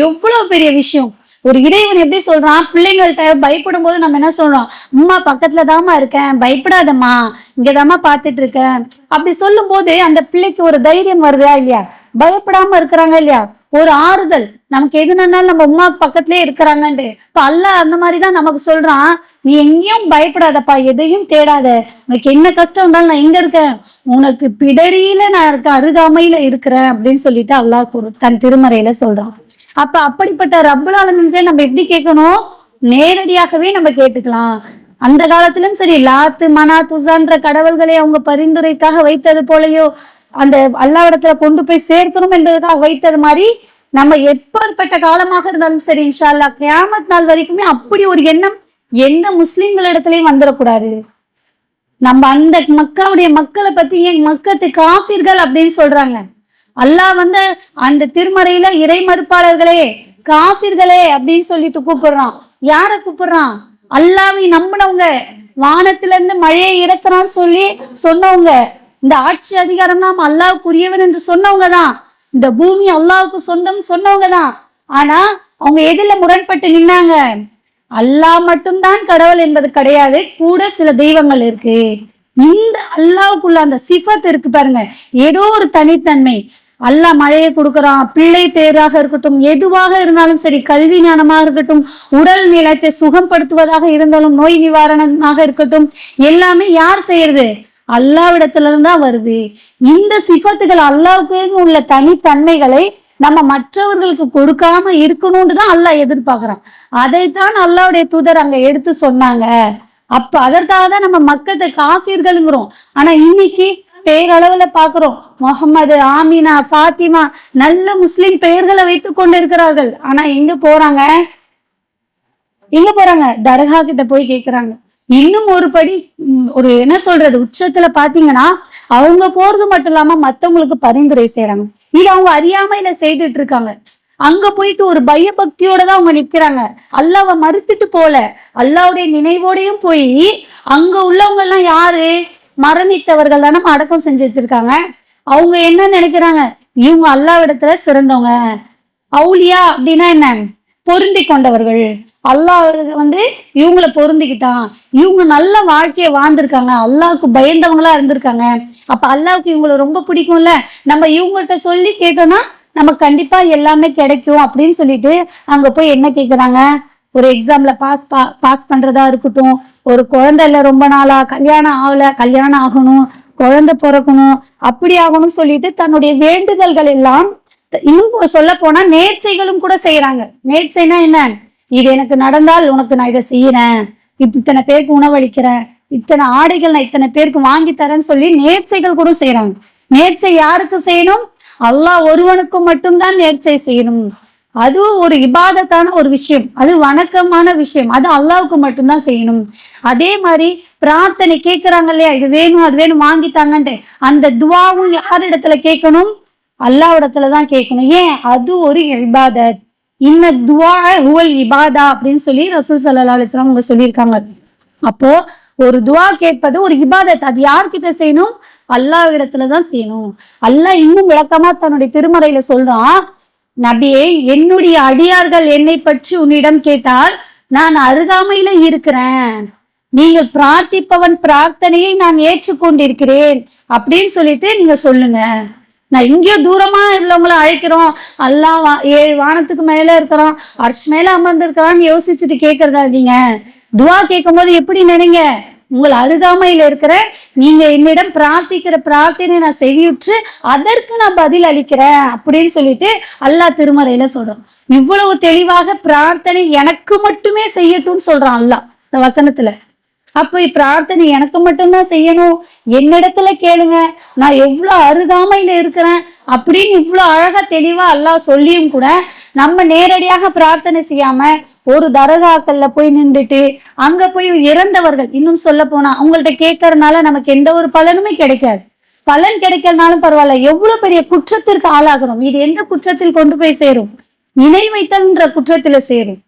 எவ்வளவு பெரிய விஷயம். ஒரு இறைவன் எப்படி சொல்றான்? பிள்ளைங்கள்ட்ட பயப்படும் போது நம்ம என்ன சொல்றோம்? அம்மா பக்கத்துலதாம்மா இருக்கேன், பயப்படாதம்மா, இங்கதாம்மா பாத்துட்டு இருக்கேன் அப்படி சொல்லும் போது அந்த பிள்ளைக்கு ஒரு தைரியம் வருதா இல்லையா? பயப்படாம இருக்கிறாங்க இல்லையா? ஒரு ஆறுதல். நமக்கு எதுனாலும் நம்ம உமா பக்கத்திலே இருக்கிறாங்கன்ட்டு. இப்ப அல்லாஹ் அந்த மாதிரிதான் நமக்கு சொல்றான், நீ எங்கேயும் பயப்படாதப்பா, எதையும் தேடாத, உனக்கு என்ன கஷ்டம் இருந்தாலும் நான் எங்க இருக்கேன், உனக்கு பிடரியில நான் இருக்க, அருகாமையில இருக்கிறேன் அப்படின்னு சொல்லிட்டு அல்லாஹ் தன் திருமறையில சொல்றான். அப்ப அப்படிப்பட்ட ரப்புல் ஆலமீன்கிட்ட நம்ம எப்படி கேட்கணும்? நேரடியாகவே நம்ம கேட்டுக்கலாம். அந்த காலத்திலும் சரி, லாத்து மனாத் உஸான்ற கடவுள்களை அவங்க பரிந்துரைக்காக வைத்தது போலயோ, அந்த அல்லாஹ்விடத்துல கொண்டு போய் சேர்க்கணும் என்பதற்காக வைத்தது மாதிரி, நம்ம எப்பேற்பட்ட காலமாக இருந்தாலும் சரி, இன்ஷா அல்லாஹ் கியாமத் நாள் வரைக்குமே அப்படி ஒரு எண்ணம் எந்த முஸ்லிம்களிடத்திலையும் வந்துடக்கூடாது. நம்ம அந்த மக்காவுடைய மக்களை பத்தி ஏன் மக்கத்து காஃபிர்கள் அப்படின்னு சொல்றாங்க. அல்லாஹ் அந்த திருமறையில இறை மறுப்பாளர்களே, காஃபிர்களே அப்படின்னு சொல்லிட்டு கூப்பிடுறான். யார கூப்பிடுறான்? அல்லாவை நம்பினவங்க, வானத்துல இருந்து மழையை இறக்குறான்னு சொல்லி சொன்னவங்க, இந்த ஆட்சி அதிகாரம் நாம் அல்லாவுக்குரியவன் என்று சொன்னவங்க தான், இந்த பூமி அல்லாவுக்கு சொந்தம் சொன்னவங்க தான். ஆனா அவங்க எதுல முரண்பட்டு நின்னாங்க? அல்லாஹ் மட்டும்தான் கடவுள் என்பது கிடையாது, கூட சில தெய்வங்கள் இருக்கு. இந்த அல்லாவுக்குள்ள அந்த சிஃபத் இருக்கு பாருங்க, ஏதோ ஒரு தனித்தன்மை. அல்லாஹ் மழையை கொடுக்குறான், பிள்ளை பேராக இருக்கட்டும், எதுவாக இருந்தாலும் சரி, கல்வி ஞானமாக இருக்கட்டும், உடல் நிலத்தை சுகப்படுத்துவதாக இருந்தாலும், நோய் நிவாரணமாக இருக்கட்டும், எல்லாமே யார் செய்யறது? அல்லாஹ்விடத்துல இருந்தா வருது. இந்த சிஃபத்துகள் அல்லாவுக்கு உள்ள தனித்தன்மைகளை நம்ம மற்றவர்களுக்கு கொடுக்காம இருக்கணும்னு தான் அல்லாஹ் எதிர்பார்க்கிறான். அதைத்தான் அல்லாஹ்வுடைய தூதர் அங்க எடுத்து சொன்னாங்க. அப்ப அதற்காக தான் நம்ம மக்கத்தை காஃபிர்களுங்கிறோம். ஆனா இன்னைக்கு பேரளவுல பாக்குறோம், முகமது, ஆமினா, ஃபாத்திமா, நல்ல முஸ்லிம் பெயர்களை வைத்துக் கொண்டு இருக்கிறார்கள். ஆனா எங்க போறாங்க? தர்கா கிட்ட போய் கேக்குறாங்க. இன்னும் ஒரு படி, ஒரு என்ன சொல்றது, உச்சத்துல பாத்தீங்கன்னா அவங்க போறது மட்டும் இல்லாம மத்தவங்களுக்கு பரிந்துரை செய்யறாங்க. இது அவங்க அறியாமையில செய்துட்டு இருக்காங்க. அங்க போயிட்டு ஒரு பயபக்தியோட தான் அவங்க நிக்கிறாங்க. அல்லாஹ்வை மறுத்துட்டு போல, அல்லாஹ்வுடைய நினைவோடையும் போய் அங்க உள்ளவங்க எல்லாம் யாரு? மரணித்தவர்கள் தானே அடக்கம் செஞ்சு வச்சிருக்காங்க. அவங்க என்ன நினைக்கிறாங்க? இவங்க அல்லாஹ்விடத்துல சிறந்தவங்க. அவுலியா அப்படின்னா என்ன? பொருந்தி கொண்டவர்கள். அல்லாஹ் இவங்களை பொருந்திக்கிட்டான், இவங்க நல்ல வாழ்க்கையை வாழ்ந்திருக்காங்க, அல்லாஹ்வுக்கு பயந்தவங்களா இருந்திருக்காங்க, அப்ப அல்லாஹ்வுக்கு இவங்களை ரொம்ப பிடிக்கும்ல, நம்ம இவங்கள்ட்ட சொல்லி கேட்டோம்னா நமக்கு கண்டிப்பா எல்லாமே கிடைக்கும் அப்படின்னு சொல்லிட்டு அங்க போய் என்ன கேக்குறாங்க? ஒரு எக்ஸாம்ல பாஸ் பண்றதா இருக்கட்டும், ஒரு குழந்தை இல்ல ரொம்ப நாளா, கல்யாணம் ஆகல, கல்யாணம் ஆகணும், குழந்தை பிறக்கணும், அப்படி ஆகணும் சொல்லிட்டு தன்னுடைய வேண்டுதல்கள் எல்லாம், இன்னும் சொல்ல போனா நேர்ச்சைகளும் கூட செய்யறாங்க. நேர்ச்சைனா என்ன? இது எனக்கு நடந்தால் உனக்கு நான் இதை செய்யறேன், இத்தனை பேருக்கு உணவளிக்கிறேன், இத்தனை ஆடைகள் நான் இத்தனை பேருக்கு வாங்கி தரேன்னு சொல்லி நேர்ச்சைகள் கூட செய்யறாங்க. நேர்ச்சை யாருக்கு செய்யணும்? அல்லாஹ் ஒருவனுக்கு மட்டும்தான் நேர்ச்சை செய்யணும். அது ஒரு இபாதத்தான ஒரு விஷயம், அது வணக்கமான விஷயம், அது அல்லாவுக்கு மட்டும்தான் செய்யணும். அதே மாதிரி பிரார்த்தனை கேட்கிறாங்க இல்லையா, இது வேணும் அது வேணும் வாங்கித்தாங்கன்ட்டு, அந்த துவாவும் யாரிடத்துல கேட்கணும்? அல்லாஹ்விடத்துலதான் கேட்கணும். ஏன்? அது ஒரு இபாதத். இன்ன துவா ஹுவல் இபாதா அப்படின்னு சொல்லி ரசூல் ஸல்லல்லாஹு அலைஹி வஸல்லம் அவங்க சொல்லியிருக்காங்க. அப்போ ஒரு துவா கேட்பது ஒரு இபாதத். அது யார்கிட்ட செய்யணும்? அல்லாஹ்விடத்துலதான் செய்யணும். அல்லாஹ் இன்னும் விளக்கமா தன்னுடைய திருமறையில சொல்றான், நபியே, என்னுடைய அடியார்கள் என்னை பற்றி உன்னிடம் கேட்டால் நான் அருகாமையில இருக்கிறேன், நீங்கள் பிரார்த்திப்பவன் பிரார்த்தனையை நான் ஏற்றுக்கொண்டிருக்கிறேன் அப்படின்னு சொல்லிட்டு நீங்க சொல்லுங்க. நான் இங்கேயோ தூரமா உள்ளவங்களை அழைக்கிறோம், அல்லாஹ் 7 வானத்துக்கு மேல இருக்கிறான், அர்ஷ் மேல அமர்ந்து இருக்கிறான்னு யோசிச்சுட்டு கேட்கறதா? நீங்க துவா கேட்கும் போது எப்படி நினைங்க? உங்கள் அருகாமையில இருக்கிற நீங்க என்னிடம் பிரார்த்திக்கிற பிரார்த்தனை நான் செவியுற்று அதற்கு நான் பதில் அளிக்கிறேன் அப்படின்னு சொல்லிட்டு அல்லாஹ் திருமறையில சொல்றான். இவ்வளவு தெளிவாக பிரார்த்தனை எனக்கு மட்டுமே செய்யட்டும்னு சொல்றான் அல்லாஹ் இந்த வசனத்துல. அப்ப பிரார்த்தனை எனக்கு மட்டும்தான் செய்யணும், என்னிடத்துல கேளுங்க, நான் எவ்வளவு அருகாமையில இருக்கிறேன் அப்படின்னு இவ்வளவு அழகா தெளிவா அல்லாஹ் சொல்லியும் கூட நம்ம நேரடியாக பிரார்த்தனை செய்யாம ஒரு தர்காக்கள்ல போய் நின்றுட்டு அங்க போய் இறந்தவர்கள், இன்னும் சொல்ல போனா அவங்கள்ட்ட கேட்கறதுனால நமக்கு எந்த ஒரு பலனுமே கிடைக்காது. பலன் கிடைக்கிறதுனாலும் பரவாயில்ல, எவ்வளவு பெரிய குற்றத்திற்கு ஆளாகிறோம். இது எந்த குற்றத்தில் கொண்டு போய் சேரும்? இணை வைத்தல்ன்ற குற்றத்துல சேரும்.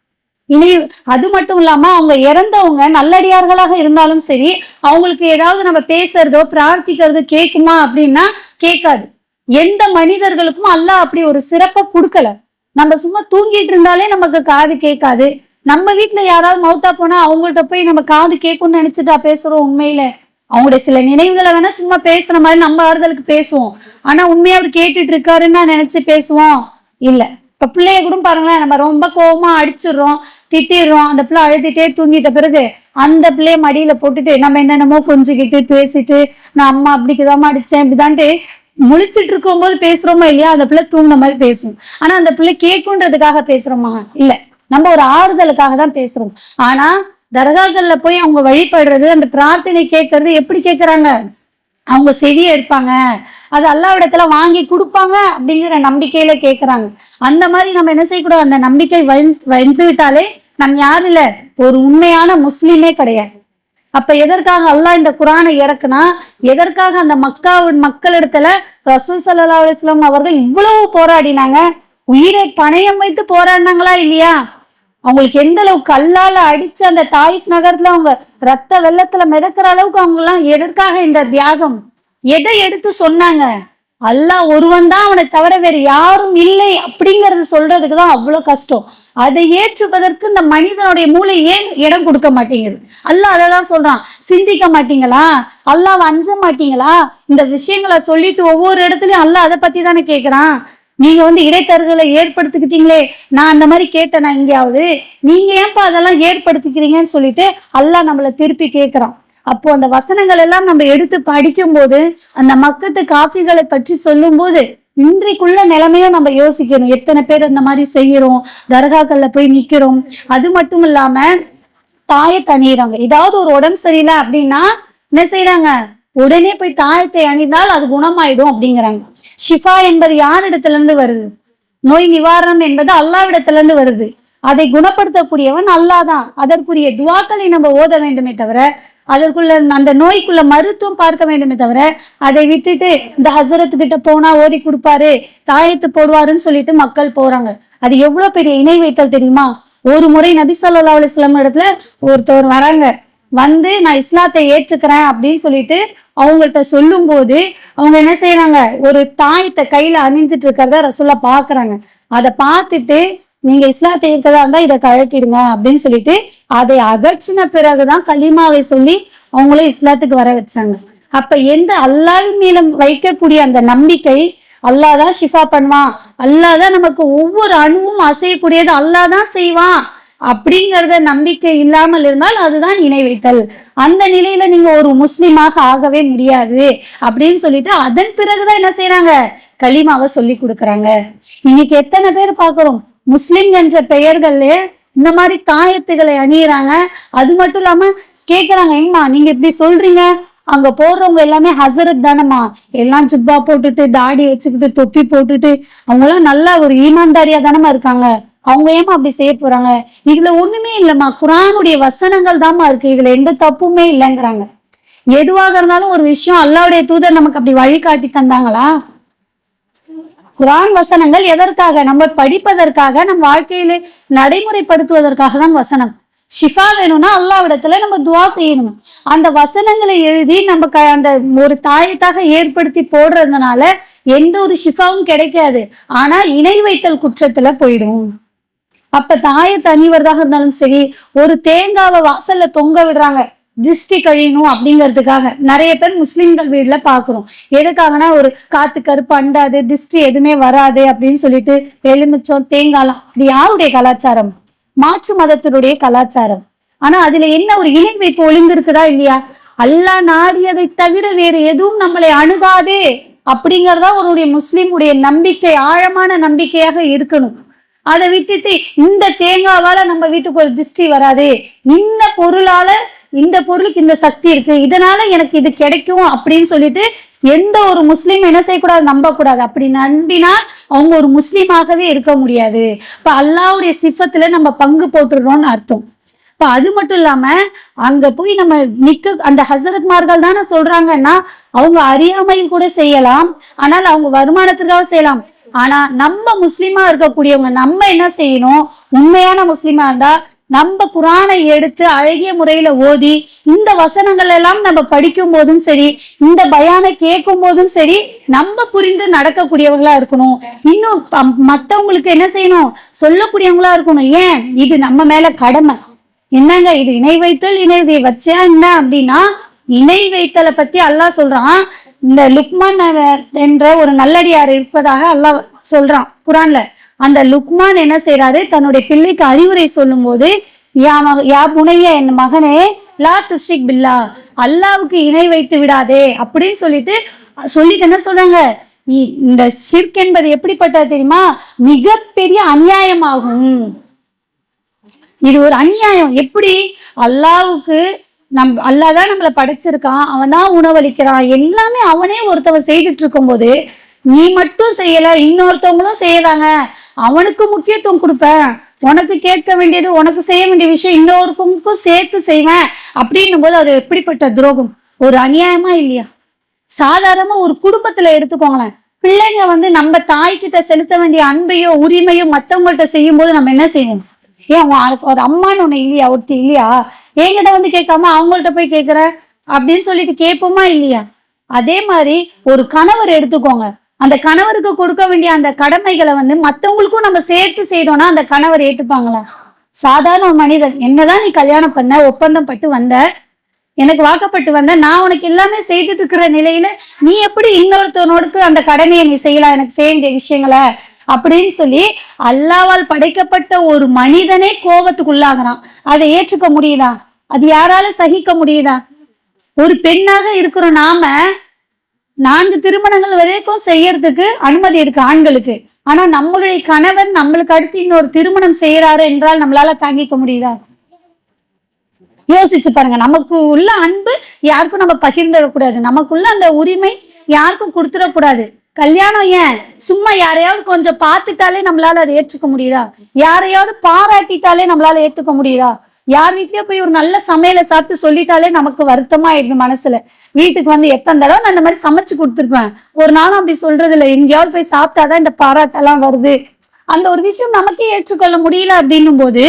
அது மட்டும் இல்லாம அவங்க இறந்தவங்க நல்லடியார்களாக இருந்தாலும் சரி, அவங்களுக்கு ஏதாவது நம்ம பேசுறதோ பிரார்த்திக்கிறதோ கேட்குமா அப்படின்னா கேட்காது. எந்த மனிதர்களுக்கும் அல்லாஹ் அப்படி ஒரு சிறப்பை கொடுக்கல. நம்ம சும்மா தூங்கிட்டு இருந்தாலே நமக்கு காது கேட்காது. நம்ம வீட்டுல யாராவது மௌத்தா போனா அவங்கள்ட்ட போய் நம்ம காது கேட்கும்னு நினைச்சுட்டா பேசுறோம்? உண்மையில அவங்களுடைய சில நினைவுகளை வேணா சும்மா பேசுற மாதிரி நம்ம ஆறுதலுக்கு பேசுவோம். ஆனா உண்மையா அவர் கேட்டுட்டு இருக்காருன்னு நினைச்சு பேசுவோம்? இல்ல. இப்ப பிள்ளைய கூட பாருங்களேன், நம்ம ரொம்ப கோவமா அடிச்சிடுறோம், திட்டிடுறோம், அந்த பிள்ளை அழுதுட்டே தூங்கிட்ட பிறகு அந்த பிள்ளைய மடியில போட்டுட்டு நம்ம என்னென்னமோ கொஞ்சிக்கிட்டு பேசிட்டு, நான் அம்மா அப்படிக்குதாம்மா அடிச்சேன் இப்படிதான்ட்டு முழிச்சிட்டு இருக்கும் போது பேசுறோமா இல்லையா, அந்த பிள்ளை தூங்கின மாதிரி பேசும். ஆனா அந்த பிள்ளை கேட்குன்றதுக்காக பேசுறோமா? இல்ல, நம்ம ஒரு ஆறுதலுக்காக தான் பேசுறோம். ஆனா தர்காக்கள்ல போய் அவங்க வழிபடுறது, அந்த பிரார்த்தனை கேட்கறது எப்படி கேட்கறாங்க? அவங்க செவிய இருப்பாங்க, அது அல்லாஹ்விடத்துல வாங்கி கொடுப்பாங்க அப்படிங்கிற நம்பிக்கையில கேட்கறாங்க. அந்த மாதிரி நம்ம என்ன செய்யக்கூடாது? அந்த நம்பிக்கை வந்து விட்டாலே நம்ம யாரு இல்ல, ஒரு உண்மையான முஸ்லிமே கிடையாது. அப்ப எதற்காக அல்லாஹ் இந்த குரானை இறக்குனா, எதற்காக அந்த மக்களிடத்துல ரசூல் ஸல்லல்லாஹு அலைஹி வஸல்லம் அவர்கள் இவ்வளவு போராடினாங்க? உயிரை பணயம் வைத்து போராடினாங்களா இல்லையா? அவங்களுக்கு எந்த அளவுக்கு கல்லால அடிச்சு அந்த தாயிஃப் நகரத்துல அவங்க ரத்த வெள்ளத்துல மிதக்கிற அளவுக்கு அவங்க எல்லாம் எதற்காக இந்த தியாகம்? எதை எடுத்து சொன்னாங்க? அல்லாஹ் ஒருவன் தான், அவனை தவிர வேறு யாரும் இல்லை அப்படிங்கறது சொல்றதுக்குதான் அவ்வளவு கஷ்டம். அதை ஏற்றுப்பதற்கு இந்த மனிதனுடைய மூளை ஏன் இடம் கொடுக்க மாட்டேங்குது? அல்லாஹ் அததான் சொல்றான். சிந்திக்க மாட்டீங்களா? அல்லாஹ் அஞ்ச மாட்டீங்களா? இந்த விஷயங்களை சொல்லிட்டு ஒவ்வொரு இடத்துலயும் அல்லாஹ் அதை பத்தி தானே கேட்கிறான். நீங்க இடைத்தரகளை ஏற்படுத்திக்கிட்டீங்களே, நான் அந்த மாதிரி கேட்டேனா எங்கேயாவது? நீங்க ஏன்பா அதெல்லாம் ஏற்படுத்திக்கிறீங்கன்னு சொல்லிட்டு அல்லாஹ் நம்மளை திருப்பி கேட்கிறான். அப்போ அந்த வசனங்கள் எல்லாம் நம்ம எடுத்து படிக்கும் போது, அந்த மக்கத்து காஃபிகளை பற்றி சொல்லும் போது, இன்றைக்குள்ள நிலைமையும் நம்ம யோசிக்கணும். எத்தனை பேர் இந்த மாதிரி செய்யறோம், தர்காக்கள்ல போய் நிக்கிறோம். அது மட்டும் இல்லாம தாயத்தை அணியிறாங்க. ஏதாவது ஒரு உடம்பு சரியில்லை அப்படின்னா என்ன செய்யறாங்க? உடனே போய் தாயத்தை அணிந்தால் அது குணமாயிடும் அப்படிங்கிறாங்க. ஷிஃபா என்பது யாரிடத்துல இருந்து வருது? நோய் நிவாரணம் என்பது அல்லாஹ்விடத்துல இருந்து வருது. அதை குணப்படுத்தக்கூடியவன் அல்லாஹ் தான். அதற்குரிய துவாக்களை நம்ம ஓத வேண்டுமே தவிர, அதற்குள்ள அந்த நோய்க்குள்ள மருத்துவம் பார்க்க வேண்டுமே தவிர, அதை விட்டுட்டு இந்த ஹசரத்து கிட்ட போனா ஓதி கொடுப்பாரு, தாயத்து போடுவாருன்னு சொல்லிட்டு மக்கள் போறாங்க. அது எவ்வளவு பெரிய இணை வைத்தல் தெரியுமா? ஒரு முறை நபி ஸல்லல்லாஹு அலைஹி வஸல்லம் இடத்துல ஒருத்தர் வராங்க, வந்து நான் இஸ்லாத்தை ஏற்றுக்கிறேன் அப்படின்னு சொல்லிட்டு அவங்கள்ட்ட சொல்லும் போது, அவங்க என்ன செய்யறாங்க? ஒரு தாயத்தை கையில அணிஞ்சிட்டு இருக்கிறத ரசூலா பாக்குறாங்க. அதை பார்த்துட்டு, நீங்க இஸ்லாத்தை ஏற்கதா இருந்தா இதை கழட்டிடுங்க அப்படின்னு சொல்லிட்டு அதை அகற்றின பிறகுதான் கலிமாவை சொல்லி அவங்களே இஸ்லாத்துக்கு வர வச்சாங்க. அப்ப எந்த அல்லாஹ்வின் மேல வைக்கக்கூடிய அந்த நம்பிக்கை, அல்லாஹ் தான் ஷிஃபா பண்ணுவான், அல்லாஹ் தான் நமக்கு ஒவ்வொரு அணுவும் அசையக்கூடியது அல்லாஹ் தான் செய்வான் அப்படிங்கறத நம்பிக்கை இல்லாமல் இருந்தால் அதுதான் இணை வைத்தல். அந்த நிலையில நீங்க ஒரு முஸ்லிமாக ஆகவே முடியாது அப்படின்னு சொல்லிட்டு அதன் பிறகுதான் என்ன செய்யறாங்க? கலிமாவை சொல்லி கொடுக்குறாங்க. இன்னைக்கு எத்தனை பேர் பாக்குறோம், முஸ்லிம் என்ற பெயர்கள்ல இந்த மாதிரி தாயத்துகளை அணியிறாங்க. அது மட்டும் இல்லாம கேக்குறாங்க, ஏமா நீங்க இப்படி சொல்றீங்க, அங்க போடுறவங்க எல்லாமே ஹசரத் தானம்மா, எல்லாம் ஜுப்பா போட்டுட்டு தாடி வச்சுக்கிட்டு தொப்பி போட்டுட்டு அவங்க எல்லாம் நல்லா ஒரு ஈமான்தாரியா தானமா இருக்காங்க, அவங்க ஏமா அப்படி செய்ய போறாங்க? இதுல ஒண்ணுமே இல்லம்மா, குர்ஆனுடைய வசனங்கள் தாமா இருக்கு, இதுல எந்த தப்புமே இல்லைங்கிறாங்க. எதுவாக இருந்தாலும் ஒரு விஷயம் அல்லாஹ்வுடைய தூதர் நமக்கு அப்படி வழிகாட்டி தந்தாங்களா? குர்ஆன் வசனங்கள் எதற்காக? நம்ம படிப்பதற்காக, நம்ம வாழ்க்கையில நடைமுறைப்படுத்துவதற்காக தான் வசனம். ஷிஃபா வேணும்னா அல்லாஹ்விடத்துல நம்ம துவா செய்யணும். அந்த வசனங்களை எழுதி நம்ம அந்த ஒரு தாயத்தாக ஏற்படுத்தி போடுறதுனால எந்த ஒரு ஷிஃபாவும் கிடைக்காது. ஆனா இணை வைத்தல் குற்றத்துல போயிடும். அப்ப தாயத்தை அணிவதாக இருந்தாலும் சரி, ஒரு தேங்காவை வாசல்ல தொங்க விடுறாங்க திருஷ்டி கழியணும் அப்படிங்கிறதுக்காக. நிறைய பேர் முஸ்லிம்கள் வீடுல பாக்குறோம். எதுக்காகனா ஒரு காத்து கருப்பு அண்டாது, திருஷ்டி எதுவுமே வராது அப்படின்னு சொல்லிட்டு எலுமிச்சம் தேங்காய்லாம். இது யாருடைய கலாச்சாரம்? மாற்று மதத்தினுடைய கலாச்சாரம். ஆனா அதுல என்ன ஒரு இணை வைப்பு ஒளிந்திருக்குதா இல்லையா? அல்லாஹ் நாடியதை தவிர வேறு எதுவும் நம்மளை அணுகாதே அப்படிங்கறதா ஒரு முஸ்லிமுடைய நம்பிக்கை, ஆழமான நம்பிக்கையாக இருக்கணும். அதை விட்டுட்டு இந்த தேங்காவால நம்ம வீட்டுக்கு ஒரு திருஷ்டி வராது, இந்த பொருளால இந்த பொருளுக்கு இந்த சக்தி இருக்கு, இதனால எனக்கு இது கிடைக்கும் அப்படின்னு சொல்லிட்டு எந்த ஒரு முஸ்லீம் என்ன செய்யக்கூடாது? நம்ப கூடாது. அப்படி நம்பினா அவங்க ஒரு முஸ்லீமாகவே இருக்க முடியாது. இப்ப அல்லாஹ்வுடைய சிஃபத்துல நம்ம பங்கு போட்டுடுறோம்னு அர்த்தம். இப்ப அது மட்டும் இல்லாம அங்க போய் நம்ம அந்த ஹசரத்மார்கள் தானே சொல்றாங்கன்னா அவங்க அறியாமையில் கூட செய்யலாம், ஆனால் அவங்க வருமானத்திற்காக செய்யலாம். ஆனா நம்ம முஸ்லிமா இருக்கக்கூடியவங்க நம்ம என்ன செய்யணும்? உண்மையான முஸ்லிமா இருந்தா நம்ம குர்ஆனை எடுத்து அழகிய முறையில ஓதி இந்த வசனங்கள் எல்லாம் நம்ம படிக்கும் போதும் சரி, இந்த பயானை கேட்கும் போதும் சரி, நம்ம புரிந்து நடக்கக்கூடியவங்களா இருக்கணும். இன்னும் மத்தவங்களுக்கு என்ன செய்யணும்? சொல்லக்கூடியவங்களா இருக்கணும். ஏன்? இது நம்ம மேல கடமை. என்னங்க இது இணை வைத்தல், இணை வச்சா என்ன அப்படின்னா, இணை வைத்தலை பத்தி அல்லாஹ் சொல்றான். இந்த லுக்மான் என்ற ஒரு நல்லடியார் இருப்பதாக அல்லாஹ் சொல்றான் குர்ஆன்ல. அந்த லுக்மான் என்ன செய்யறாரு, தன்னுடைய பிள்ளைக்கு அறிவுரை சொல்லும் போது, யா புனைய, என் மகனே, லா துஷிக் பில்லா, அல்லாவுக்கு இணை வைத்து விடாதே அப்படின்னு சொல்லிட்டு என்ன சொல்றாங்க, இந்த ஷிர்க் என்பது எப்படிப்பட்டது தெரியுமா, மிகப்பெரிய அநியாயமாகும். இது ஒரு அநியாயம். எப்படி? அல்லாவுக்கு அல்லாதான் நம்மளை படைச்சிருக்கான், அவன் தான் உணவளிக்கிறான், எல்லாமே அவனே ஒருத்தவன் செய்துட்டு இருக்கும் போது நீ மட்டும் செய்யல, இன்னொருத்தவங்களும் செய்யறாங்க, அவனுக்கு முக்கியத்துவம் கொடுப்பேன், உனக்கு கேட்க வேண்டியது, உனக்கு செய்ய வேண்டிய விஷயம் இன்னொருக்கும் சேர்த்து செய்வேன் அப்படின்னும் போது அது எப்படிப்பட்ட துரோகம், ஒரு அநியாயமா இல்லையா? சாதாரணமா ஒரு குடும்பத்துல எடுத்துக்கோங்களேன், பிள்ளைங்க நம்ம தாய்கிட்ட செலுத்த வேண்டிய அன்பையோ உரிமையோ மத்தவங்கள்ட்ட செய்யும் போது நம்ம என்ன செய்வோம்? ஏன் ஒரு அம்மான்னு ஒண்ணு இல்லையா, ஒருத்தி இல்லையா, என்கிட்ட கேட்காம அவங்கள்ட்ட போய் கேட்கிற அப்படின்னு சொல்லிட்டு கேட்போமா இல்லையா? அதே மாதிரி ஒரு கணவர் எடுத்துக்கோங்க, அந்த கணவருக்கு கொடுக்க வேண்டிய அந்த கடமைகளை மத்தவங்களுக்கும் நம்ம சேர்த்து செய்தோம்னா அந்த கணவர் ஏற்றுப்பாங்களா? சாதாரண ஒரு மனிதன், என்னதான் நீ கல்யாணம் பண்ண, ஒப்பந்தம் பட்டு வந்த, எனக்கு வாக்கப்பட்டு வந்த, நான் உனக்கு எல்லாமே செய்துட்டு இருக்கிற நிலையில நீ எப்படி இன்னொருத்தவனோடுக்கு அந்த கடமையை நீ செய்யலாம், எனக்கு செய்ய வேண்டிய விஷயங்களை அப்படின்னு சொல்லி அல்லாவால் படைக்கப்பட்ட ஒரு மனிதனே கோபத்துக்குள்ளாகிறான். அதை ஏற்றுக்க முடியுதா? அது யாரால சகிக்க முடியுதா? ஒரு பெண்ணாக இருக்கிற நாம 4 திருமணங்கள் வரைக்கும் செய்யறதுக்கு அனுமதி இருக்கு ஆண்களுக்கு. ஆனா நம்மளுடைய கணவன் நம்மளுக்கு அடுத்து இன்னொரு திருமணம் செய்யறாரு என்றால் நம்மளால தாங்கிக்க முடியுதா? யோசிச்சு பாருங்க. நமக்கு உள்ள அன்பு யாருக்கும் நம்ம பகிர்ந்துடக்கூடாது, நமக்குள்ள அந்த உரிமை யாருக்கும் கொடுத்துடக்கூடாது. கல்யாணம் ஏன் சும்மா யாரையாவது கொஞ்சம் பார்த்துட்டாலே நம்மளால அதை ஏற்றுக்க முடியுதா? யாரையாவது பாராட்டிட்டாலே நம்மளால ஏற்றுக்க முடியுதா? யார் வீட்லயோ போய் ஒரு நல்ல சமையலை சாப்பிட்டு சொல்லிட்டாலே நமக்கு வருத்தமா ஆயிடுது மனசுல. வீட்டுக்கு எத்தனை தடவை நான் இந்த மாதிரி சமைச்சு கொடுத்துருப்பேன், ஒரு நாளும் அப்படி சொல்றது இல்லை, எங்கேயாவது போய் சாப்பிட்டாதான் இந்த பாராட்டெல்லாம் வருது. அந்த ஒரு விஷயம் நமக்கே ஏற்றுக்கொள்ள முடியல அப்படின்னும் போது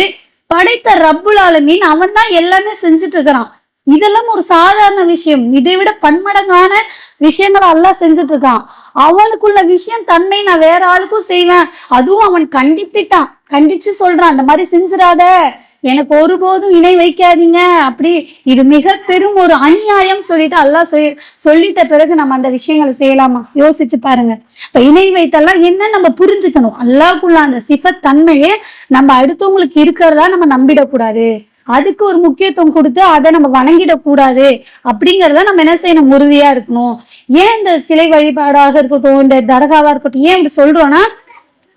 படைத்த ரப்புல் ஆலமீன் அவன் தான் எல்லாமே செஞ்சுட்டு இருக்கிறான். இதெல்லாம் ஒரு சாதாரண விஷயம், இதை விட பன்மடங்கான விஷயங்களை அல்லாஹ் செஞ்சுட்டு இருக்கான். அவனுக்குள்ள விஷயம் தன்மை நான் வேற ஆளுக்கும் செய்வேன், அதுவும் அவன் கண்டித்துட்டான், கண்டிச்சு சொல்றான், அந்த மாதிரி செஞ்சிடாத, எனக்கு ஒருபோதும் இணை வைக்காதீங்க அப்படி, இது மிக பெரும் ஒரு அநியாயம் சொல்லிட்டு அல்லாஹ் சொல்லிட்ட பிறகு நம்ம அந்த விஷயங்களை செய்யலாமா? யோசிச்சு பாருங்க. இப்ப இணை வைத்தெல்லாம் என்ன நம்ம புரிஞ்சுக்கணும், அல்லாஹ்க்குள்ள அந்த சிஃபத் தன்மையே நம்ம அடுத்தவங்களுக்கு இருக்கிறதா நம்ம நம்பிடக்கூடாது, அதுக்கு ஒரு முக்கியத்துவம் கொடுத்து அதை நம்ம வணங்கிடக்கூடாது அப்படிங்கிறத நம்ம என்ன செய்யணும், உறுதியா இருக்கணும். ஏன் இந்த சிலை வழிபாடாக இருக்கட்டும், இந்த தர்காவா இருக்கட்டும், ஏன் இப்படி சொல்றோம்னா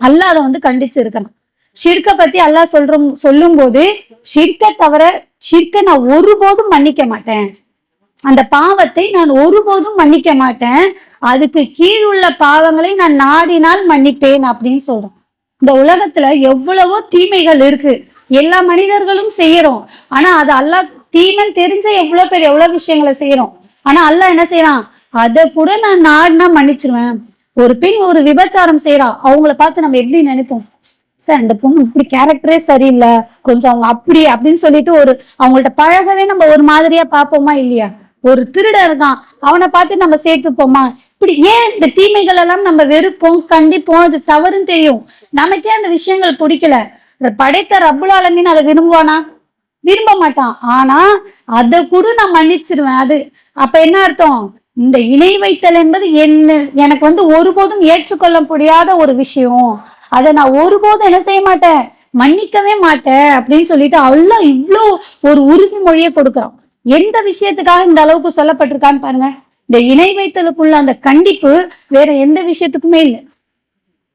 அல்லாஹ் அதை கண்டிச்சு இருக்கணும். ஷிர்க பத்தி அல்லாஹ் சொல்லும் போது ஷிர்க நான் ஒருபோதும் மன்னிக்க மாட்டேன், அந்த பாவத்தை நான் ஒருபோதும் மன்னிக்க மாட்டேன், அதுக்கு கீழ் உள்ள பாவங்களை நான் நாடினால் மன்னிப்பேன் அப்படின்னு சொல்றோம். இந்த உலகத்துல எவ்வளவோ தீமைகள் இருக்கு, எல்லா மனிதர்களும் செய்யறோம். ஆனா அது அல்லாஹ் தீமைன்னு தெரிஞ்ச எவ்வளவு விஷயங்களை செய்யறோம். ஆனா அல்லாஹ் என்ன செய்யறான், அதை கூட நான் நாடினா மன்னிச்சிருவேன். ஒரு பெண் ஒரு விபச்சாரம் செய்யறா, அவங்கள பார்த்து நம்ம எப்படி நினைப்போம், சார் அந்த பொண்ணு இப்படி கேரக்டரே சரியில்லை, கொஞ்சம் அவங்க அப்படின்னு சொல்லிட்டு அவங்கள்ட்ட பழகவே நம்ம ஒரு மாதிரியா பார்ப்போமா இல்லையா? ஒரு திருடன் இருக்கான், அவனை பார்த்து நம்ம சேர்த்துப்போமா? இப்படி ஏன் இந்த தீமைகள் எல்லாம் நம்ம வெறுப்போம், கண்டிப்போம், அது தவறுன்னு தெரியும், நமக்கே அந்த விஷயங்கள் பிடிக்கல. படைத்த ரப்புல் ஆலமீன் அதை விரும்புவானா? விரும்ப மாட்டான். ஆனா அதை கூட நான் மன்னிச்சிருவேன். அது அப்ப என்ன அர்த்தம், இந்த இணை வைத்தல் என்பது எனக்கு ஒருபோதும் ஏற்றுக்கொள்ள முடியாத ஒரு விஷயம், அதை நான் ஒருபோதும் என்ன செய்ய மாட்டேன், மன்னிக்கவே மாட்டேன் அப்படின்னு சொல்லிட்டு அல்லாஹ் இவ்வளோ ஒரு உறுதிமொழியை கொடுக்குறான். எந்த விஷயத்துக்காக இந்த அளவுக்கு சொல்லப்பட்டிருக்கான்னு பாருங்க. இந்த இணை வைத்தலுக்குள்ள அந்த கண்டிப்பு வேற எந்த விஷயத்துக்குமே இல்லை.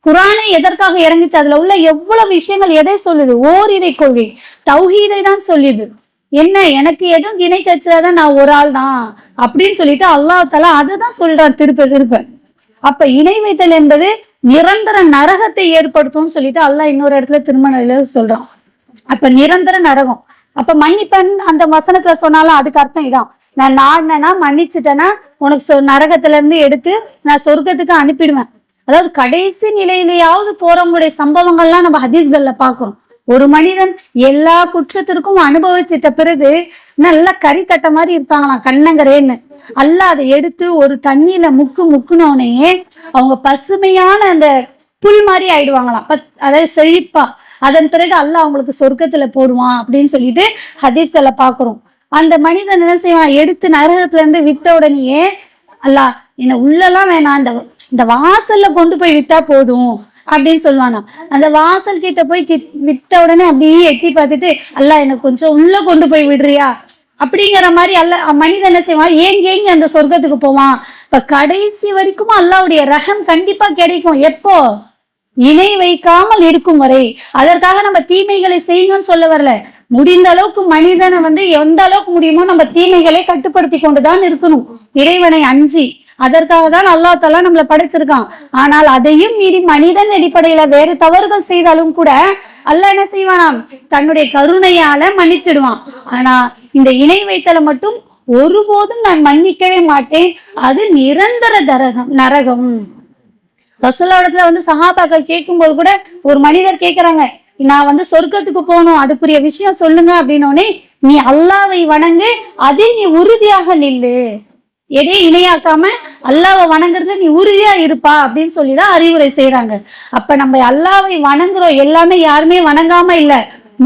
குரானை எதற்காக இறங்குச்சு, அதுல உள்ள எவ்வளவு விஷயங்கள் எதை சொல்லுது, ஓரிரை கொள்கை தௌஹீதை தான் சொல்லுது. என்ன, எனக்கு எதுவும் இணை கட்சியாதான் நான் ஒரு ஆள் தான் அப்படின்னு சொல்லிட்டு அல்லாஹ் தஆலா அதுதான் சொல்றான் திருப்ப. அப்ப இணை வைத்தல் என்பது நிரந்தர நரகத்தை ஏற்படுத்தும் சொல்லிட்டு அல்லாஹ் இன்னொரு இடத்துல திருமணத்துல சொல்றான். அப்ப நிரந்தர நரகம். அப்ப மன்னிப்பன் அந்த வசனத்துல சொன்னாலும் அதுக்கு அர்த்தம் இதான், நான் நாடினா மன்னிச்சுட்டேன்னா உனக்கு நரகத்துல இருந்து எடுத்து நான் சொர்க்கத்துக்கு அனுப்பிடுவேன். அதாவது கடைசி நிலையிலேயாவது போறவங்களுடைய சம்பவங்கள்லாம் நம்ம ஹதீஸ்கள்ல பாக்குறோம். ஒரு மனிதன் எல்லா குற்றத்திற்கும் அனுபவிச்சிட்ட பிறகு நல்லா கறி தட்ட மாதிரி இருப்பாங்களாம், கண்ணங்கரேன்னு. அல்லாஹ் அதை எடுத்து ஒரு தண்ணியில முக்குனோடனே அவங்க பசுமையான அந்த புல் மாதிரி ஆயிடுவாங்களாம், அதாவது செழிப்பா. அதன் பிறகு அல்லாஹ் அவங்களுக்கு சொர்க்கத்துல போடுவான் அப்படின்னு சொல்லிட்டு ஹதீஸ்ல பாக்குறோம். அந்த மனிதன் என்ன செய்வான், எடுத்து நரகத்துல இருந்து விட்ட உடனேயே அல்லாஹ் என்ன உள்ளெல்லாம் வேணாம், இந்த வாசல்ல கொண்டு போய் விட்டா போதும் அப்படின்னு சொல்லுவானா. அந்த வாசல் கிட்ட போய் விட்ட உடனே அப்படியே எட்டி பார்த்துட்டு, அல்லாஹ் எனக்கு கொஞ்சம் உள்ள கொண்டு போய் விடுறியா அப்படிங்கிற மாதிரி மனிதன் என்ன செய்வான், ஏங்கி அந்த சொர்க்கத்துக்கு போவான். இப்ப கடைசி வரைக்கும் அல்லாஹ்வுடைய ரஹம் கண்டிப்பா கிடைக்கும். எப்போ? இணை வைக்காமல் இருக்கும் வரை. அதற்காக நம்ம தீமைகளை செய்யணும்னு சொல்ல வரல. முடிந்த அளவுக்கு மனிதனை எந்த அளவுக்கு முடியுமோ நம்ம தீமைகளை கட்டுப்படுத்தி கொண்டுதான் இருக்கணும், இறைவனை அஞ்சி. அதற்காக தான் அல்லாஹ் தஆலா நம்மளை படைச்சிருக்கான். ஆனால் அதையும் மீறி மனிதன் அடிப்படையில வேறு தவறுகள் செய்தாலும் கூட அல்லாஹ் என்ன செய்வானாம், தன்னுடைய கருணையால மன்னிச்சிடுவான். ஆனா இந்த இணை வைத்தலை மட்டும் ஒருபோதும் நான் மன்னிக்கவே மாட்டேன், அது நிரந்தர நரகம். ரசூலுல்லாஹ் சஹாபாக்கள் கேட்கும்போது கூட ஒரு மனிதர் கேட்கிறாங்க, நான் சொர்க்கத்துக்கு போகணும், அதுக்குரிய விஷயம் சொல்லுங்க அப்படின்னோடனே, நீ அல்லாவை வணங்கு, அதில் நீ உறுதியாக நில்லு, எதையும் இணையாக்காம அல்லாவை வணங்குறதுல நீ உறுதியா இருப்பா அப்படின்னு சொல்லிதான் அறிவுரை செய்யறாங்க. அப்ப நம்ம அல்லாவை வணங்குறோம், எல்லாமே யாருமே வணங்காம இல்ல.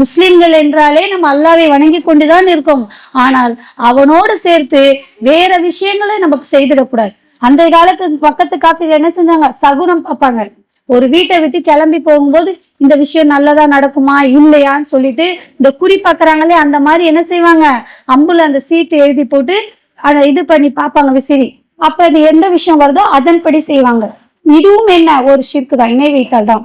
முஸ்லிம்கள் என்றாலே நம்ம அல்லாவை வணங்கி கொண்டுதான் இருக்கோம். ஆனால் அவனோடு சேர்த்து வேற விஷயங்களை நமக்கு செய்திடக்கூடாது. அந்த காலத்து பக்கத்து காஃபில என்ன செஞ்சாங்க, சகுனம் பார்ப்பாங்க. ஒரு வீட்டை விட்டு கிளம்பி போகும்போது இந்த விஷயம் நல்லதா நடக்குமா இல்லையான்னு சொல்லிட்டு இந்த குறி பாக்குறாங்களே, அந்த மாதிரி என்ன செய்வாங்க, அம்புல அந்த சீட்டு எழுதி போட்டு அதை இது பண்ணி பார்ப்பாங்க விசிறி. அப்ப அது எந்த விஷயம் வருதோ அதன்படி செய்வாங்க. இதுவும் என்ன, ஒரு ஷிர்க் தான், இணை வைத்தால் தான்.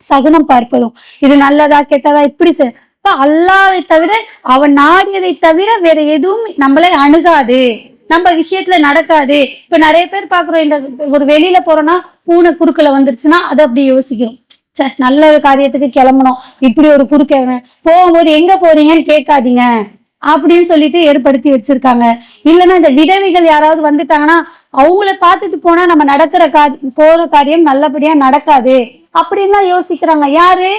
சகுனம் பார்ப்பதும் இது நல்லதா கெட்டதா இப்படி இப்ப அல்லாஹ்வை தவிர, அவன் நாடியதை தவிர வேற எதுவும் நம்மளை அணுகாது, நம்ம விஷயத்துல நடக்காது. இப்ப நிறைய பேர் பாக்குறோம், இந்த ஒரு வெளியில போறோம்னா பூனை குறுக்கல வந்துருச்சுன்னா அதை அப்படி யோசிக்கிறோம், நல்ல காரியத்துக்கு கிளம்பணும், இப்படி ஒரு குறுக்க போகும்போது எங்க போறீங்கன்னு கேட்காதீங்க அப்படின்னு சொல்லிட்டு ஏற்படுத்தி வச்சிருக்காங்க. இல்லைன்னா இந்த விதவைகள் யாராவது வந்துட்டாங்கன்னா அவங்கள பார்த்துட்டு போனா நம்ம போற காரியம் நல்லபடியா நடக்காது அப்படின்லாம் யோசிக்கிறாங்க. யாரு?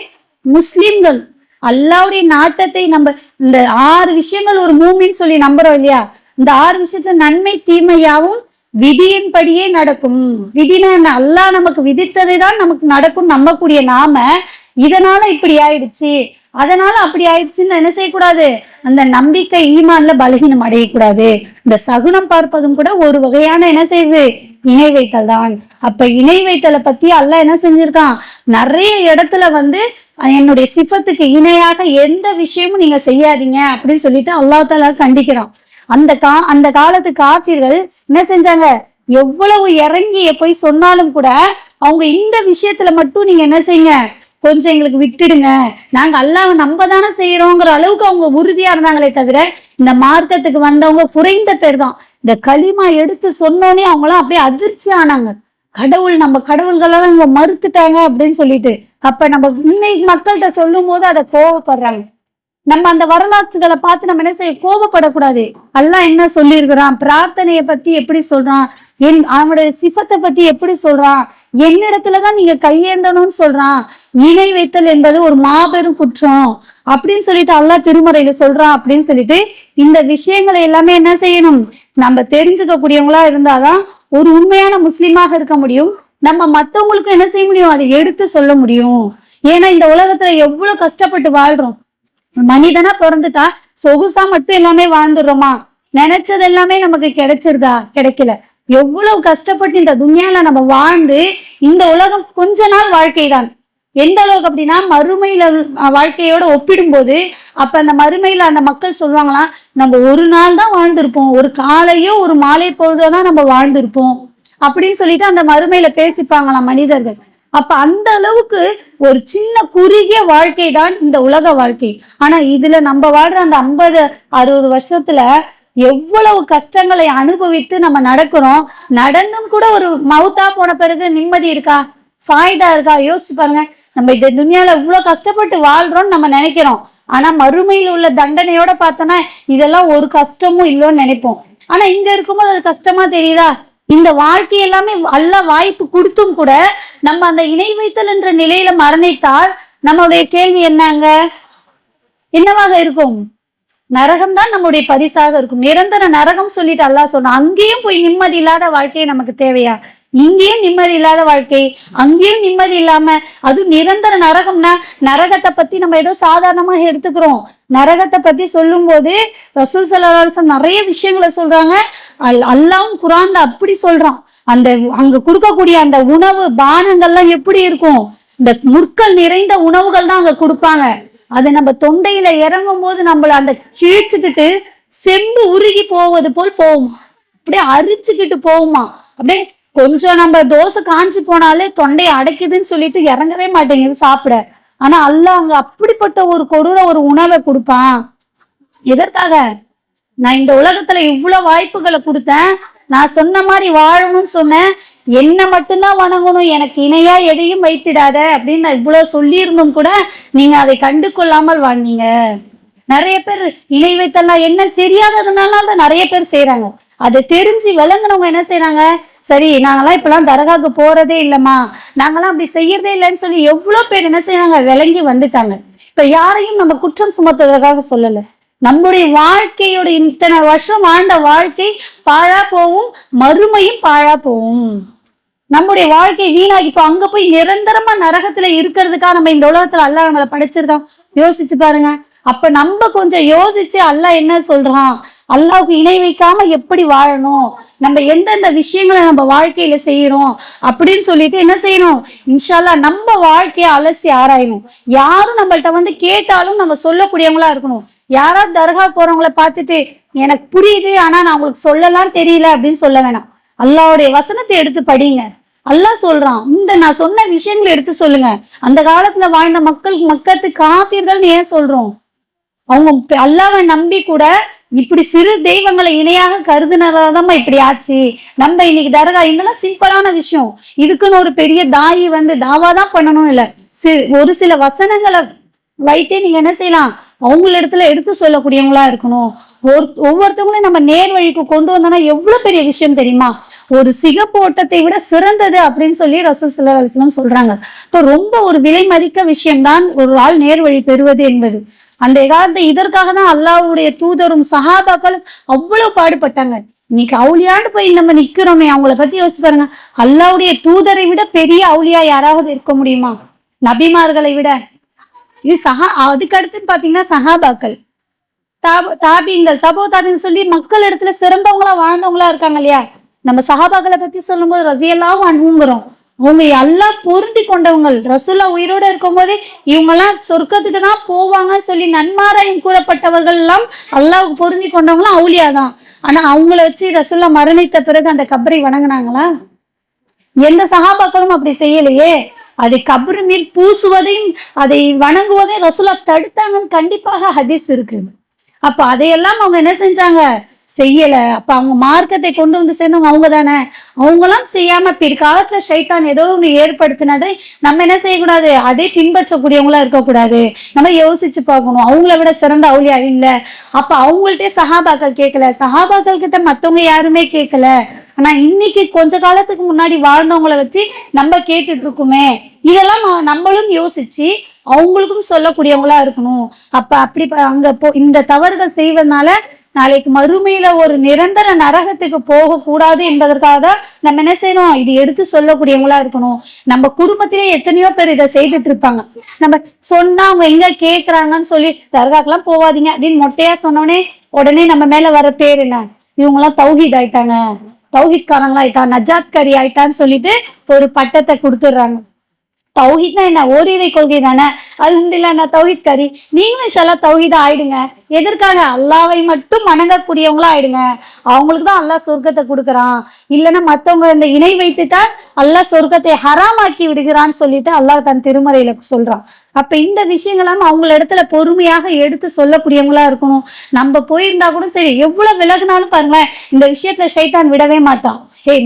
முஸ்லிம்கள். அல்லாஹ்வுடைய நாட்டத்தை நம்ம இந்த 6 விஷயங்கள் ஒரு மூமின்னு சொல்லி நம்புறோம் இல்லையா, இந்த 6 விஷயத்துல நன்மை தீமையாவும் விதியின்படியே நடக்கும். விதினா என்ன, அல்லாஹ் நமக்கு விதித்ததை தான் நமக்கு நடக்கும் நம்பக்கூடிய நாம இதனால இப்படி ஆயிடுச்சு அதனால அப்படி ஆயிடுச்சுன்னு என்ன செய்யக்கூடாது, அந்த நம்பிக்கை ஈமான்ல பலகீனம் அடையக்கூடாது. இந்த சகுனம் பார்ப்பதும் கூட ஒரு வகையான என்ன செய்யுது, இணை வைத்தல் தான். அப்ப இணை வைத்தலை பத்தி அல்லாஹ் என்ன செஞ்சிருக்கான், நிறைய இடத்துல என்னுடைய சிஃபத்துக்கு இணையாக எந்த விஷயமும் நீங்க செய்யாதீங்க அப்படின்னு சொல்லிட்டு அல்லாஹ் தஆலா கண்டிக்கிறான். அந்த காலத்து காஃபிர்கள் என்ன செஞ்சாங்க, எவ்வளவு இறங்கி போய் சொன்னாலும் கூட அவங்க இந்த விஷயத்துல மட்டும் நீங்க என்ன செய்யுங்க, கொஞ்சம் எங்களுக்கு விட்டுடுங்க, நாங்க அல்லாஹ்வை நம்ப தானே செய்யறோங்கிற அளவுக்கு அவங்க உறுதியா இருந்தாங்களே தவிர, இந்த மார்க்கத்துக்கு வந்தவங்க குறைந்த பேர் தான். இந்த களிமா எடுத்து சொன்னோன்னே அவங்களாம் அப்படியே அதிர்ச்சி ஆனாங்க, நம்ம கடவுள்களெல்லாம் இவங்க மறுத்துட்டாங்க அப்படின்னு சொல்லிட்டு. அப்ப நம்ம இன்னைக்கு மக்கள்கிட்ட சொல்லும் போது அதை கோவப்படுறாங்க. நம்ம அந்த வரலாற்றுகளை பார்த்து நம்ம என்ன செய்ய, கோபப்படக்கூடாது. அல்லாஹ் என்ன சொல்லியிருக்கிறான், பிரார்த்தனையை பத்தி எப்படி சொல்றான், அவனுடைய சிஃபத்தை பத்தி எப்படி சொல்றான், என்னிடத்துலதான் நீங்க கையேந்தணும்னு சொல்றான். இணை வைத்தல் என்பது ஒரு மாபெரும் குற்றம் அப்படின்னு சொல்லிட்டு அல்லாஹ் திருமறையில சொல்றான் அப்படின்னு சொல்லிட்டு இந்த விஷயங்களை எல்லாமே என்ன செய்யணும், நம்ம தெரிஞ்சுக்க கூடியவங்களா இருந்தாதான் ஒரு உண்மையான முஸ்லீமாக இருக்க முடியும். நம்ம மத்தவங்களுக்கு என்ன செய்ய முடியும், அதை எடுத்து சொல்ல முடியும். ஏன்னா இந்த உலகத்துல எவ்வளவு கஷ்டப்பட்டு வாழ்றோம். மனிதனா பிறந்துட்டா சொகுசா மட்டும் எல்லாமே வாழ்ந்துடுறோமா, நினைச்சது எல்லாமே நமக்கு கிடைச்சிருதா, கிடைக்கல. எவ்வளவு கஷ்டப்பட்டு இந்த துன்யால நம்ம வாழ்ந்து, இந்த உலகம் கொஞ்ச நாள் வாழ்க்கை தான். எந்த அளவுக்கு அப்படின்னா மறுமையில வாழ்க்கையோட ஒப்பிடும் போது, அப்ப அந்த மறுமையில அந்த மக்கள் சொல்லுவாங்களாம், நம்ம ஒரு நாள் தான் வாழ்ந்திருப்போம், ஒரு காலையோ ஒரு மாலை பொழுதோதான் நம்ம வாழ்ந்திருப்போம் அப்படின்னு சொல்லிட்டு அந்த மறுமையில பேசிப்பாங்களாம் மனிதர்கள். அப்ப அந்த அளவுக்கு ஒரு சின்ன குறுகிய வாழ்க்கை தான் இந்த உலக வாழ்க்கை. ஆனா இதுல நம்ம வாழ்ற அந்த 50-60 வருஷத்துல எவ்வளவு கஷ்டங்களை அனுபவித்து நம்ம நடக்கிறோம். நடந்தும் கூட ஒரு மவுத்தா போன பிறகு நிம்மதி இருக்கா, ஃபாய்தா இருக்கா, யோசிச்சு பாருங்க. நம்ம இந்த துன்யால இவ்வளவு கஷ்டப்பட்டு வாழ்றோம்னு நம்ம நினைக்கிறோம். ஆனா மறுமையில் உள்ள தண்டனையோட பார்த்தோம்னா இதெல்லாம் ஒரு கஷ்டமும் இல்லைன்னு நினைப்போம். ஆனா இங்க இருக்கும்போது அது கஷ்டமா தெரியுதா? இந்த வாழ்க்கை எல்லாமே அல்லாஹ் வாய்ப்பு கொடுத்தும் கூட நம்ம அந்த இணை வைத்தல் என்ற நிலையில மரணித்தால் நம்மளுடைய கேள்வி என்னவாக இருக்கும்? நரகம் தான் நம்முடைய பரிசாக இருக்கும். நிரந்தர நரகம் சொல்லிட்டு அல்லாஹ் சொன்னா, அங்கேயும் போய் நிம்மதி இல்லாத வாழ்க்கையை நமக்கு தேவையா? இங்கேயும் நிம்மதி இல்லாத வாழ்க்கை, அங்கேயும் நிம்மதி இல்லாம அது நிரந்தர நரகம்னா, நரகத்தை பத்தி நம்ம ஏதோ சாதாரணமாக எடுத்துக்கிறோம். நரகத்தை பத்தி சொல்லும் போது ரசூல் ஸல்லல்லாஹு அலைஹி வஸல்லம் நிறைய விஷயங்களை சொல்றாங்க. அல்லாஹ்வும் குர்ஆன்ல அப்படி சொல்றான். அங்க கொடுக்கக்கூடிய அந்த உணவு பானங்கள்லாம் எப்படி இருக்கும், இந்த முற்கள் நிறைந்த உணவுகள் தான் அங்க கொடுப்பாங்க. அது நம்ம தொண்டையில இறங்கும் போது நம்மள அந்த கிழிச்சுக்கிட்டு செம்பு உருகி போவது போல் போகுமா, அப்படியே அரிச்சுக்கிட்டு போகுமா. அப்படியே கொஞ்சம் நம்ம தோசை காஞ்சி போனாலே தொண்டையை அடைக்குதுன்னு சொல்லிட்டு இறங்கவே மாட்டேங்குது சாப்பிட. ஆனா அல்லாஹ் அங்க அப்படிப்பட்ட ஒரு கொடூர ஒரு உணவை கொடுப்பான். எதற்காக? நான் இந்த உலகத்துல இவ்வளவு வாய்ப்புகளை கொடுத்தேன், நான் சொன்ன மாதிரி வாழணும்னு சொன்னேன், என்ன மட்டும்தான் வணங்கணும், எனக்கு இணையா எதையும் வைத்திடாத அப்படின்னு நான் இவ்வளவு சொல்லியிருந்தும் கூட நீங்க அதை கண்டு கொள்ளாமல் வாழ்ந்தீங்க. நிறைய பேர் இணை வைத்தெல்லாம் என்ன தெரியாததுனால தான் நிறைய பேர் செய்யறாங்க. அதை தெரிஞ்சு விளங்குனவங்க என்ன செய்யறாங்க, சரி நாங்கெல்லாம் இப்பெல்லாம் தர்காவுக்கு போறதே இல்லம்மா, நாங்கெல்லாம் அப்படி செய்யறதே இல்லைன்னு சொல்லி எவ்வளவு பேர் என்ன செய்யறாங்க, விளங்கி வந்துட்டாங்க. இப்ப யாரையும் நம்ம குற்றம் சுமத்துறதுக்காக சொல்லல. நம்முடைய வாழ்க்கையோட இத்தனை வருஷம் வாழ்ந்த வாழ்க்கை பாழா போவும், மறுமையும் பாழா போவும். நம்முடைய வாழ்க்கை வீணாகி இப்போ அங்க போய் நிரந்தரமா நரகத்துல இருக்கிறதுக்காக நம்ம இந்த உலகத்துல அல்லாஹ் நம்மளை படைச்சிருக்கோம். யோசிச்சு பாருங்க. அப்ப நம்ம கொஞ்சம் யோசிச்சு அல்லாஹ் என்ன சொல்றான், அல்லாஹ்வுக்கு இணை வைக்காம எப்படி வாழணும், நம்ம எந்தெந்த விஷயங்களை நம்ம வாழ்க்கையில செய்யறோம் அப்படின்னு சொல்லிட்டு என்ன செய்யணும், இன்ஷா அல்லாஹ் நம்ம வாழ்க்கையை அலசி ஆராயணும். யாரும் நம்மள்ட்ட வந்து கேட்டாலும் நம்ம சொல்லக்கூடியவங்களா இருக்கணும். யாராவது தர்கா போறவங்களை பார்த்துட்டு எனக்கு புரியுது ஆனா நான் உங்களுக்கு சொல்லலாம் தெரியல அப்படின்னு சொல்ல வேணாம். அல்லாஹ்வுடைய வசனத்தை எடுத்து படிங்க. அல்லாஹ் சொல்றான், இந்த நான் சொன்ன விஷயங்களை எடுத்து சொல்லுங்க. அந்த காலத்துல வாழ்ந்த மக்கத்து காஃபிர்கள் ஏன் சொல்றோம், அவங்க அல்லாஹ்வை நம்பி கூட இப்படி சிறு தெய்வங்களை இணையாக கருதுனதான் இப்படி ஆச்சு. நம்ம இன்னைக்கு தர்கா, இதெல்லாம் சிம்பிளான விஷயம். இதுக்குன்னு ஒரு பெரிய தாயி வந்து தாவாதான் பண்ணணும் இல்ல, ஒரு சில வசனங்களை வைத்தே நீங்க என்ன செய்யலாம், அவங்கள இடத்துல எடுத்து சொல்லக்கூடியவங்களா இருக்கணும். ஒவ்வொருத்தவங்களையும் நம்ம நேர் வழிக்கு கொண்டு வந்தோம்னா எவ்வளவு பெரிய விஷயம் தெரியுமா. ஒரு சிகப்பு ஓட்டத்தை விட சிறந்தது அப்படின்னு சொல்லி ரசூல் ஸல்லல்லாஹு அலைஹி வஸல்லம் சொல்றாங்க. இப்போ ரொம்ப ஒரு விலை மதிக்க விஷயம்தான் ஒரு ஆள் நேர் வழி பெறுவது என்பது. அந்த காலத்தை இதற்காக தான் அல்லாஹ்வுடைய தூதரும் சஹாபாக்களும் அவ்வளவு பாடுபட்டாங்க. இன்னைக்கு அவுளியாண்டு போய் நம்ம நிக்கிறோமே, அவங்கள பத்தி யோசிச்சு பாருங்க. அல்லாஹ்வுடைய தூதரை விட பெரிய அவுளியா யாராவது இருக்க முடியுமா, நபிமார்களை விட? இது அதுக்கு அடுத்து பாத்தீங்கன்னா சஹாபாக்கள், தாபீன்கள், தபோ தாபின்னு சொல்லி மக்கள் இடத்துல சிறந்தவங்களா வாழ்ந்தவங்களா இருக்காங்க இல்லையா. நம்ம சஹாபாக்களை பத்தி சொல்லும் போது ரஸியல்லாஹு அன்ஹுங்கிறோம். அவங்க அல்லாஹ் பொருந்தி கொண்டவங்க. ரசூலுல்லாஹ் உயிரோட இருக்கும் போதே இவங்க எல்லாம் சொர்க்கத்துக்கு தான் போவாங்கன்னு சொல்லி நன்மாராயம் கூறப்பட்டவர்கள் எல்லாம் அல்லாஹ்வுக்கு பொருந்தி கொண்டவங்களும் அவுலியாதான். ஆனா அவங்கள வச்சு ரசூலுல்லாஹ் மரணித்த பிறகு அந்த கபரை வணங்குனாங்களா? எந்த சஹாபாக்களும் அப்படி செய்யலையே. அதை கபரு மேல் பூசுவதையும் அதை வணங்குவதையும் ரசூலுல்லாஹ் தடுத்தாங்கன்னு கண்டிப்பாக ஹதீஸ் இருக்கு. அப்ப அதையெல்லாம் அவங்க என்ன செஞ்சாங்க, செய்யல. அப்ப அவங்க மார்க்கத்தை கொண்டு வந்து சேர்ந்தவங்க அவங்க தானே. அவங்களாம் செய்யாம பிற்காலத்துல ஷைத்தான் ஏதோ ஒண்ணு ஏற்படுத்தினதை நம்ம என்ன செய்யக்கூடாது, அதை பின்பற்றக்கூடியவங்களா இருக்கக்கூடாது. நம்ம யோசிச்சு பார்க்கணும், அவங்கள விட சிறந்த அவுலியா இல்ல. அப்ப அவங்கள்ட்டே சஹாபாக்கள் கேட்கல, சஹாபாக்கள் கிட்ட மத்தவங்க யாருமே கேட்கல. ஆனா இன்னைக்கு கொஞ்ச காலத்துக்கு முன்னாடி வாழ்ந்தவங்களை வச்சு நம்ம கேட்டுட்டு இருக்குமே, இதெல்லாம் நம்மளும் யோசிச்சு அவங்களுக்கும் சொல்லக்கூடியவங்களா இருக்கணும். அப்ப அப்படி அங்க இந்த தவறுகள் செய்வதனால நாளைக்கு மறுமையில ஒரு நிரந்தர நரகத்துக்கு போக கூடாது என்பதற்காக தான் நம்ம என்ன செய்யணும், இது எடுத்து சொல்லக்கூடியவங்களா இருக்கணும். நம்ம குடும்பத்திலே எத்தனையோ பேர் இதை செய்துட்டு இருப்பாங்க. நம்ம சொன்னா அவங்க எங்க கேக்குறாங்கன்னு சொல்லி தர்காக்கெல்லாம் போவாதீங்க அப்படின்னு மொட்டையா சொன்னோடனே உடனே நம்ம மேல வர பேர் என்ன, இவங்க எல்லாம் தௌஹீத் ஆயிட்டாங்க, தௌஹீத்காரங்களா ஆயிட்டா, நஜாத்காரி ஆயிட்டான்னு சொல்லிட்டு ஒரு பட்டத்தை கொடுத்துடுறாங்க. தௌஹீத்னா என்ன, ஓரிரை கொள்கை தானே. அல்ஹம்துலில்லாஹ் நான் தௌஹீத்காரி. நீங்களும் இன்ஷா தௌஹீதா ஆயிடுங்க. எதற்காக, அல்லாஹ்வை மட்டும் வணங்கக்கூடியவங்களா ஆயிடுங்க. அவங்களுக்கு தான் அல்லாஹ் சொர்க்கத்தை கொடுக்குறான். இல்லைன்னா மத்தவங்க இந்த இணை வைத்துட்டா அல்லாஹ் சொர்க்கத்தை ஹராமாக்கி விடுகிறான்னு சொல்லிட்டு அல்லாஹ் தன் திருமறையில சொல்றான். அப்ப இந்த விஷயங்களாம் அவங்கள இடத்துல பொறுமையாக எடுத்து சொல்லக்கூடியவங்களா இருக்கணும். நம்ம போயிருந்தா கூட சரி, எவ்வளவு விலகுனாலும் பாருங்களேன், இந்த விஷயத்துல ஷைத்தான் விடவே மாட்டான்.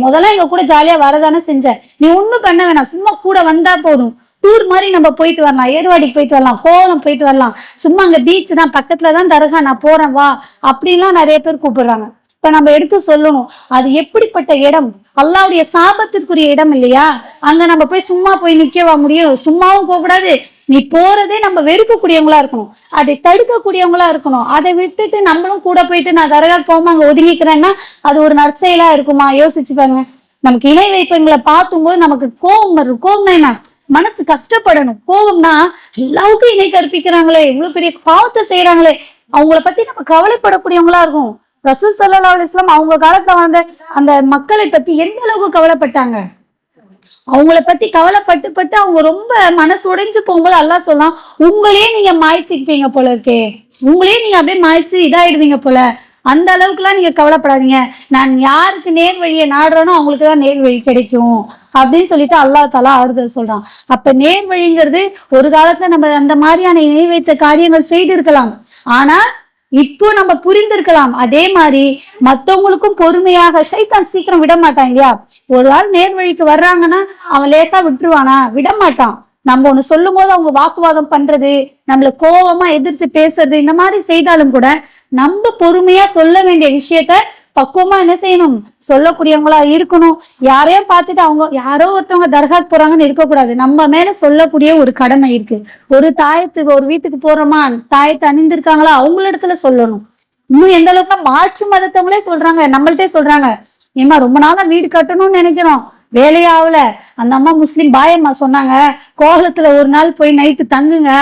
முதல்ல எங்க கூட ஜாலியா வரதானே செஞ்ச, நீ ஒண்ணும் பண்ண வேணாம், சும்மா கூட வந்தா போதும். டூர் மாதிரி நம்ம போயிட்டு வரலாம், ஏர்வாடிக்கு போயிட்டு வரலாம், கோவலம் போயிட்டு வரலாம், சும்மா அங்க பீச் தான் பக்கத்துலதான் தர்கா, நான் போறேன் வா அப்படின்லாம் நிறைய பேர் கூப்பிடுறாங்க. இப்ப நம்ம எடுத்து சொல்லணும், அது எப்படிப்பட்ட இடம், அல்லாஹ்வுடைய சாபத்திற்குரிய இடம் இல்லையா. அங்க நம்ம போய் சும்மா போய் நிக்கவா முடியும், சும்மாவும் போக கூடாது. நீ போறதே நம்ம வெறுக்கக்கூடியவங்களா இருக்கணும், அதை தடுக்கக்கூடியவங்களா இருக்கணும். அதை விட்டுட்டு நம்மளும் கூட போயிட்டு நான் தர்கா போகாம அங்க ஒதுங்கிக்கிறேன்னா அது ஒரு நற்செயலா இருக்குமா? யோசிச்சு பாருங்க. நமக்கு இணை வைப்பவங்களை பார்த்தும் போது நமக்கு கோபம் வரும். கோபம்னா என்ன, மனசு கஷ்டப்படணும். கோபம்னா எல்லாருக்கும் இணை கற்பிக்கிறாங்களே, இவ்வளவு பெரிய பாவத்தை செய்யறாங்களே, அவங்கள பத்தி நம்ம கவலைப்படக்கூடியவங்களா இருக்கும். ரசூல் ஸல்லல்லாஹு அலைஹி வஸல்லம் அவங்க காலத்துல வாழ்ந்த அந்த மக்களை பத்தி எந்த அளவுக்கு கவலைப்பட்டாங்க. அவங்கள பத்தி கவலைப்பட்டு அவங்க ரொம்ப மனசு உடைஞ்சு போகும்போது அல்லாஹ் சொல்லலாம், உங்களையே நீங்க மாய்ச்சிப்பீங்க போல இருக்கே, உங்களையே நீங்க அப்படியே மாய்ச்சி இதாயிடுவீங்க போல, அந்த அளவுக்குலாம் நீங்க கவலைப்படாதீங்க, நான் யாருக்கு நேர் வழியை நாடுறேனோ அவங்களுக்கு தான் நேர் வழி கிடைக்கும் அப்படின்னு சொல்லிட்டு அல்லாஹ் தஆலா ஆறுதல் சொல்றான். அப்ப நேர் வழிங்கிறது ஒரு காலத்துல நம்ம அந்த மாதிரியான இணை வைத்த காரியங்கள் செய்திருக்கலாம், ஆனா இப்போ நம்ம புரிந்திருக்கலாம். அதே மாதிரி மத்தவங்களுக்கும் பொறுமையாக, ஷைத்தான் சீக்கிரம் விட மாட்டான் இல்லையா? ஒரு ஆள் நேர் வழிக்கு வர்றாங்கன்னா அவன் லேசா விட்டுருவானா? விட மாட்டான். நம்ம ஒண்ணு சொல்லும் போது அவங்க வாக்குவாதம் பண்றது, நம்மள கோபமா எதிர்த்து பேசுறது, இந்த மாதிரி செய்தாலும் கூட நம்ம பொறுமையா சொல்ல வேண்டிய விஷயத்த பக்குவமா என்ன செய்யணும், சொல்லக்கூடியவங்களா இருக்கணும். யாரையும் பார்த்துட்டு அவங்க யாரோ ஒருத்தவங்க தர்காக்கு போறாங்கன்னு இருக்கக்கூடாது. நம்ம மேல சொல்லக்கூடிய ஒரு கடமை இருக்கு. ஒரு தாயத்துக்கு ஒரு வீட்டுக்கு போறோமா, தாயத்தை அணிந்திருக்காங்களா அவங்கள இடத்துல சொல்லணும். இன்னும் எந்த அளவுக்கு மாற்று மதத்தவங்களே சொல்றாங்க, நம்மள்ட்டே சொல்றாங்க, ஏமா ரொம்ப நாளா வீடு கட்டணும்னு நினைக்கிறோம், வேலையாவல. அந்த அம்மா முஸ்லிம் பாயம்மா சொன்னாங்க, கோலத்துல ஒரு நாள் போய் நைட்டு தங்குங்க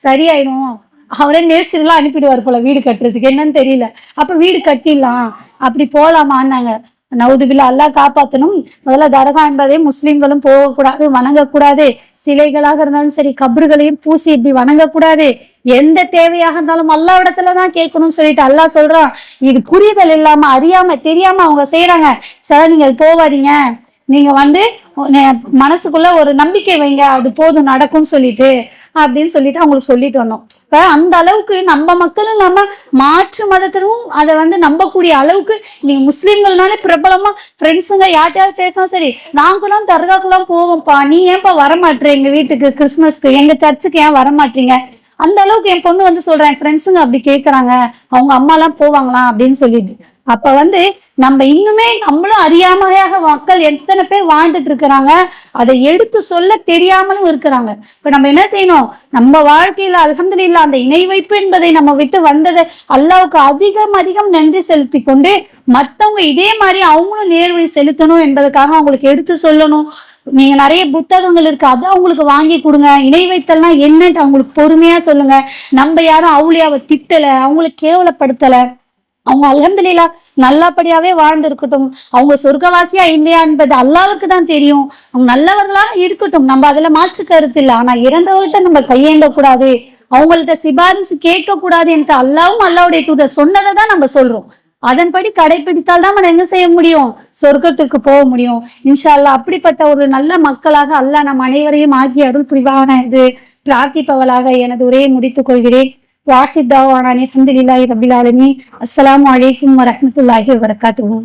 சரியாயிடும். அவரே மேஸ்திரி எல்லாம் அனுப்பிடுவார் போல வீடு கட்டுறதுக்கு, என்னன்னு தெரியல. அப்ப வீடு கட்டிடலாம், அப்படி போலாமான்னாங்க. நவுதுபில்லா, அல்லாஹ் காப்பாத்தணும். முதல்ல தர்கா என்பதே முஸ்லிம்களும் போகக்கூடாது, வணங்கக்கூடாது. சிலைகளாக இருந்தாலும் சரி, கபறுகளையும் பூசி இப்படி வணங்கக்கூடாது. எந்த தேவையாக இருந்தாலும் அல்லாஹ்விடத்துலதான் கேட்கணும்னு சொல்லிட்டு அல்லாஹ் சொல்றான். இது புரிதல் இல்லாம, அறியாம, தெரியாம அவங்க செய்யறாங்க. சார் நீங்க போவாதீங்க, நீங்க மனசுக்குள்ள ஒரு நம்பிக்கை வைங்க, அது போதும் நடக்கும்னு சொல்லிட்டு அப்படின்னு சொல்லிட்டு அவங்களுக்கு சொல்லிட்டு வந்தோம். இப்ப அந்த அளவுக்கு நம்ம மக்களும் நம்ம மாற்று மதத்திலும் அதை நம்பக்கூடிய அளவுக்கு, நீங்க முஸ்லிம்கள்னாலே பிரபலமா ஃப்ரெண்ட்ஸுங்க யார்ட்டையாவது பேசணும், சரி நாங்களும் தர்காக்கெல்லாம் போவோம்ப்பா, நீ ஏன்பா வரமாட்டேற எங்க வீட்டுக்கு கிறிஸ்துமஸ்க்கு, எங்க சர்ச்சுக்கு ஏன் வரமாட்டீங்க? அந்த அளவுக்கு என் பொண்ணு சொல்றேன், ஃப்ரெண்ட்ஸுங்க அப்படி கேட்கறாங்க, அவங்க அம்மா எல்லாம் போவாங்களாம் அப்படின்னு சொல்லிட்டு. அப்ப நம்ம இன்னுமே நம்மளும் அறியாமையாக மக்கள் எத்தனை பேர் வாழ்ந்துட்டு இருக்கிறாங்க, அதை எடுத்து சொல்ல தெரியாமலும் இருக்கிறாங்க. இப்ப நம்ம என்ன செய்யணும், நம்ம வாழ்க்கையில அல்ஹம்துலில்லாஹ் அந்த இணை வைப்பு என்பதை நம்ம விட்டு வந்ததை அல்லாஹ்வுக்கு அதிகம் நன்றி செலுத்தி கொண்டு, மத்தவங்க இதே மாதிரி அவங்களும் நேர்வழி செலுத்தணும் என்பதற்காக அவங்களுக்கு எடுத்து சொல்லணும். நீங்க நிறைய புத்தகங்கள் இருக்கு, அதை அவங்களுக்கு வாங்கி கொடுங்க. இணை வைத்தல்னா என்னன்னு அவங்களுக்கு பொறுமையா சொல்லுங்க. நம்ம யாரும் அவுளியாவை திட்டல, அவங்களுக்கு கேவலப்படுத்தல. அவங்க அல்ஹம்துலில்லாஹ் நல்லபடியாவே வாழ்ந்து இருக்கட்டும். அவங்க சொர்க்கவாசியா இல்லையா என்பது அல்லாஹ்வுக்கு தான் தெரியும். அவங்க நல்லவர்களா இருக்கட்டும், நம்ம அதுல மாற்று கருத்து இல்லை. ஆனா இறந்தவர்கிட்ட நம்ம கையேண்ட கூடாது, அவங்கள்ட்ட சிபாரிசு கேட்க கூடாது என்று அல்லாஹ்வும் அல்லாஹ்வுடைய தூதர் சொன்னதை தான் நம்ம சொல்றோம். அதன்படி கடைபிடித்தால் தான் நம்ம என்ன செய்ய முடியும், சொர்க்கத்துக்கு போக முடியும் இன்ஷா அல்லாஹ். அப்படிப்பட்ட ஒரு நல்ல மக்களாக அல்லாஹ் நம் அனைவரையும் ஆக்கி அருள் புரிவான என்று பிரார்த்திப்பவளாக எனது உரையை முடித்துக் கொள்கிறேன். வாஹித் தாவானா அல்ஹம்துலில்லாஹி ரப்பில் ஆலமீன். அஸ்ஸலாமு அலைக்கும் வரஹ்மத்துல்லாஹி வபரகாத்துஹு.